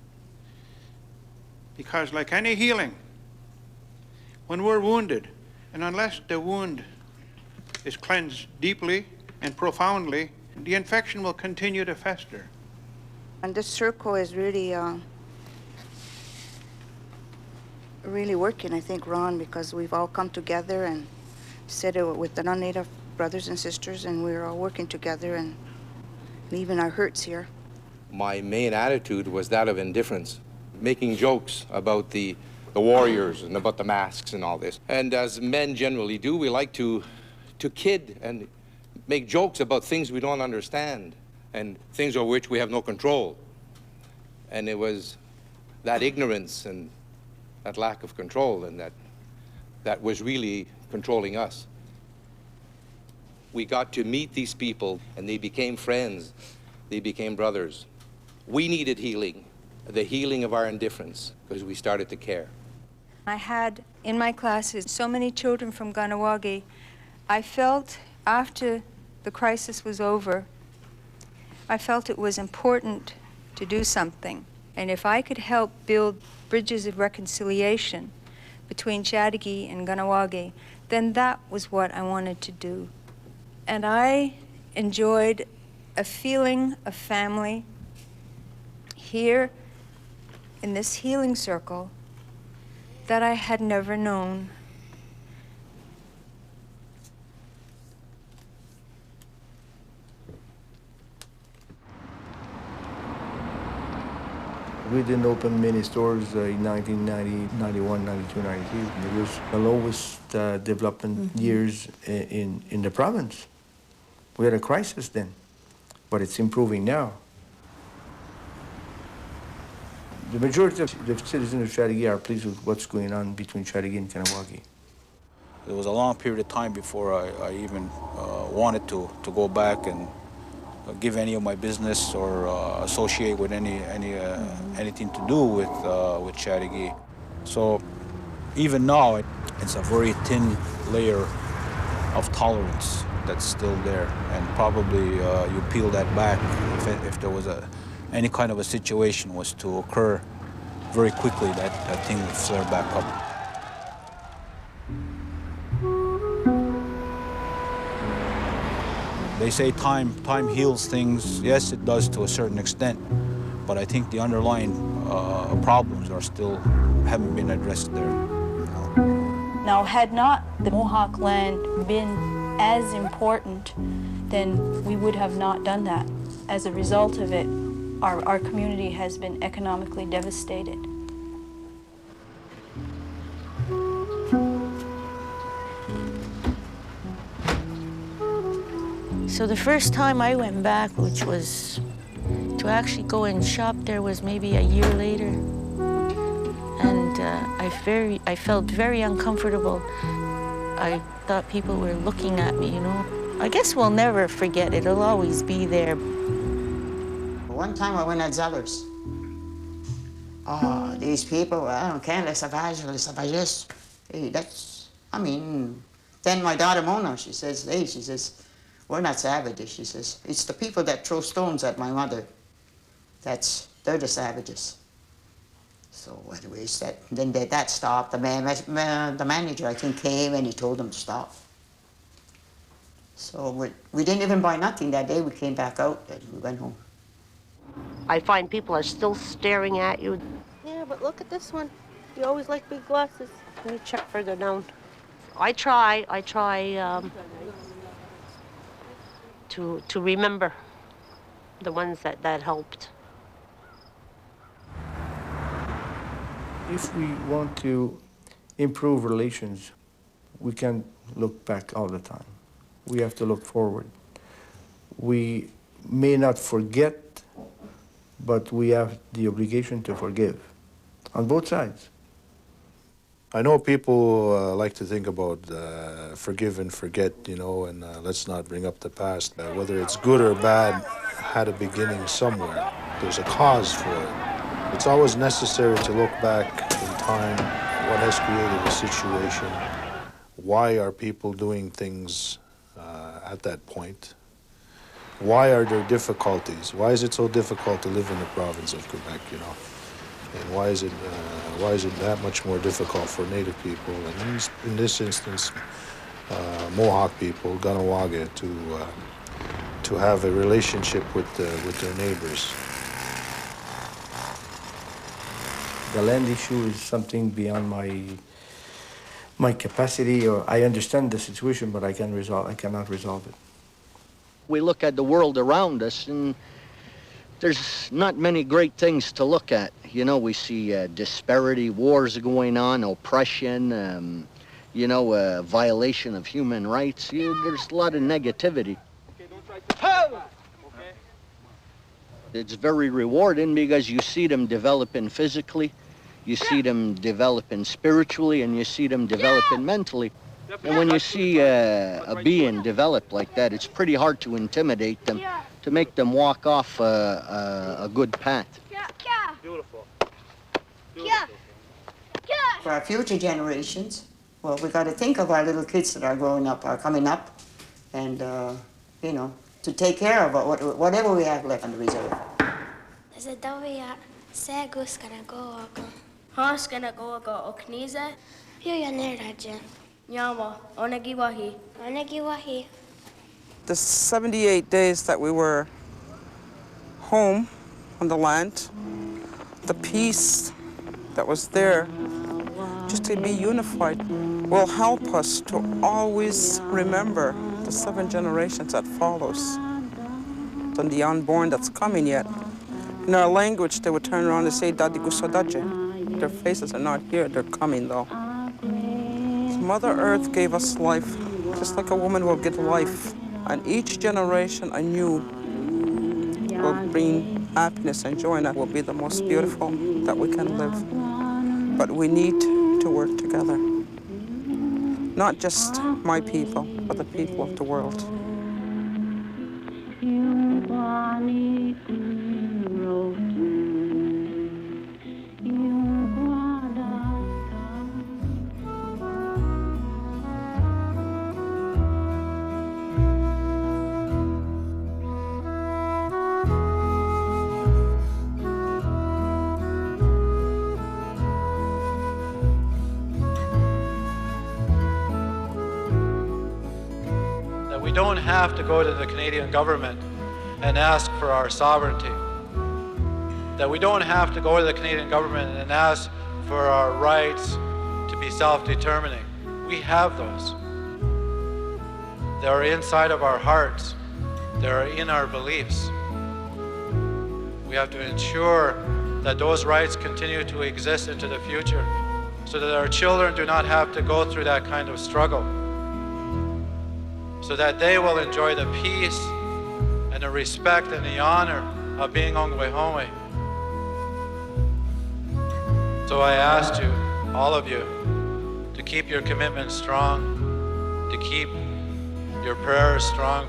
Because like any healing, when we're wounded, and unless the wound is cleansed deeply and profoundly, the infection will continue to fester. And this circle is really working, I think, Ron, because we've all come together and said it with the non-native brothers and sisters, and we're all working together and leaving our hurts here. My main attitude was that of indifference, making jokes about the warriors and about the masks and all this. And as men generally do, we like to kid and make jokes about things we don't understand and things over which we have no control. And it was that ignorance and that lack of control and that was really controlling us. We got to meet these people, and they became friends. They became brothers. We needed healing, the healing of our indifference, because we started to care. I had in my classes so many children from Ganawagi. I felt after the crisis was over, I felt it was important to do something. And if I could help build bridges of reconciliation between Chattagee and Ganawagi, then that was what I wanted to do. And I enjoyed a feeling of family here in this healing circle that I had never known. We didn't open many stores in 1990, 91, 92, 93. It was the lowest development years in the province. We had a crisis then, but it's improving now. The majority of the citizens of Chattagee are pleased with what's going on between Chattagee and Ganawagi. There was a long period of time before I even wanted to go back and give any of my business or associate with anything to do with Chattagee. So even now, it's a very thin layer of tolerance that's still there, and probably you peel that back if there was any kind of a situation was to occur very quickly, that thing would flare back up. They say time heals things. Yes, it does to a certain extent, but I think the underlying problems haven't been addressed there. Now, had not the Mohawk land been as important, then we would have not done that. As a result of it, our community has been economically devastated. So the first time I went back, which was to actually go and shop there, was maybe a year later. And I felt very uncomfortable. I thought people were looking at me, you know. I guess we'll never forget it. It'll always be there. One time I went at Zellers. Oh, these people, I don't care, les savages. Hey, then my daughter Mona, she says, we're not savages, she says. It's the people that throw stones at my mother. They're the savages. So anyways, that stopped. The manager, I think, came and he told them to stop. So we didn't even buy nothing that day. We came back out and we went home. I find people are still staring at you. Yeah, but look at this one. You always like big glasses. Let me check further down. I try to remember the ones that helped. If we want to improve relations, we can't look back all the time. We have to look forward. We may not forget, but we have the obligation to forgive on both sides. I know people like to think about forgive and forget, you know, and let's not bring up the past. Whether it's good or bad, had a beginning somewhere. There's a cause for it. It's always necessary to look back in time, what has created a situation, why are people doing things at that point, why are there difficulties, why is it so difficult to live in the province of Quebec, you know, and why is it that much more difficult for Native people, and in this instance, Mohawk people, Ganawagi, to have a relationship with their neighbors. The land issue is something beyond my capacity, or I understand the situation, but I cannot resolve it. We look at the world around us, and there's not many great things to look at. You know, we see disparity, wars going on, oppression, violation of human rights. There's a lot of negativity. It's very rewarding because you see them developing physically, you see them developing spiritually, and you see them developing mentally. And when you see a being develop like that, it's pretty hard to intimidate them, to make them walk off a good path. Beautiful. For our future generations, well, we got to think of our little kids that are growing up, are coming up, and, you know, to take care of whatever we have left on the reserve. The 78 days that we were home on the land, the peace that was there, just to be unified, will help us to always remember the 7 generations that follows, and the unborn that's coming yet. In our language, they would turn around and say, Dadi Gusodaje. Their faces are not here, they're coming though. So Mother Earth gave us life, just like a woman will get life. And each generation anew will bring happiness and joy, and that will be the most beautiful that we can live. But we need to work together. Not just my people, but the people of the world. We don't have to go to the Canadian government and ask for our sovereignty. That we don't have to go to the Canadian government and ask for our rights to be self-determining. We have those. They are inside of our hearts. They are in our beliefs. We have to ensure that those rights continue to exist into the future so that our children do not have to go through that kind of struggle, so that they will enjoy the peace and the respect and the honor of being Ongwehome. So I ask you, all of you, to keep your commitment strong, to keep your prayers strong.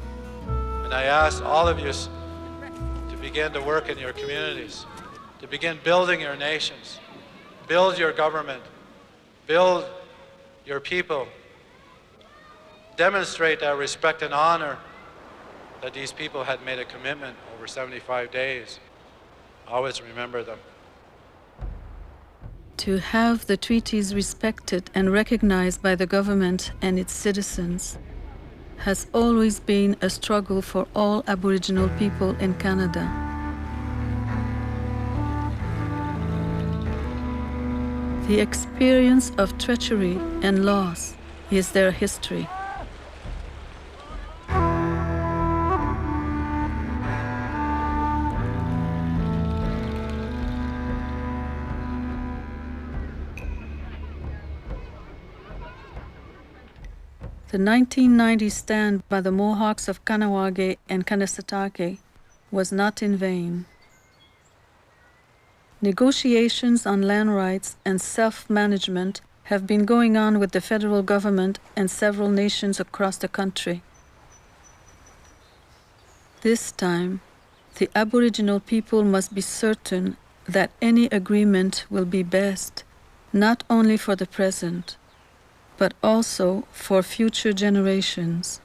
And I ask all of you to begin to work in your communities, to begin building your nations, build your government, build your people. Demonstrate that respect and honor that these people had made a commitment over 75 days. Always remember them. To have the treaties respected and recognized by the government and its citizens has always been a struggle for all Aboriginal people in Canada. The experience of treachery and loss is their history. The 1990 stand by the Mohawks of Kahnawake and Kanesatake was not in vain. Negotiations on land rights and self-management have been going on with the federal government and several nations across the country. This time, the Aboriginal people must be certain that any agreement will be best, not only for the present, but also for future generations.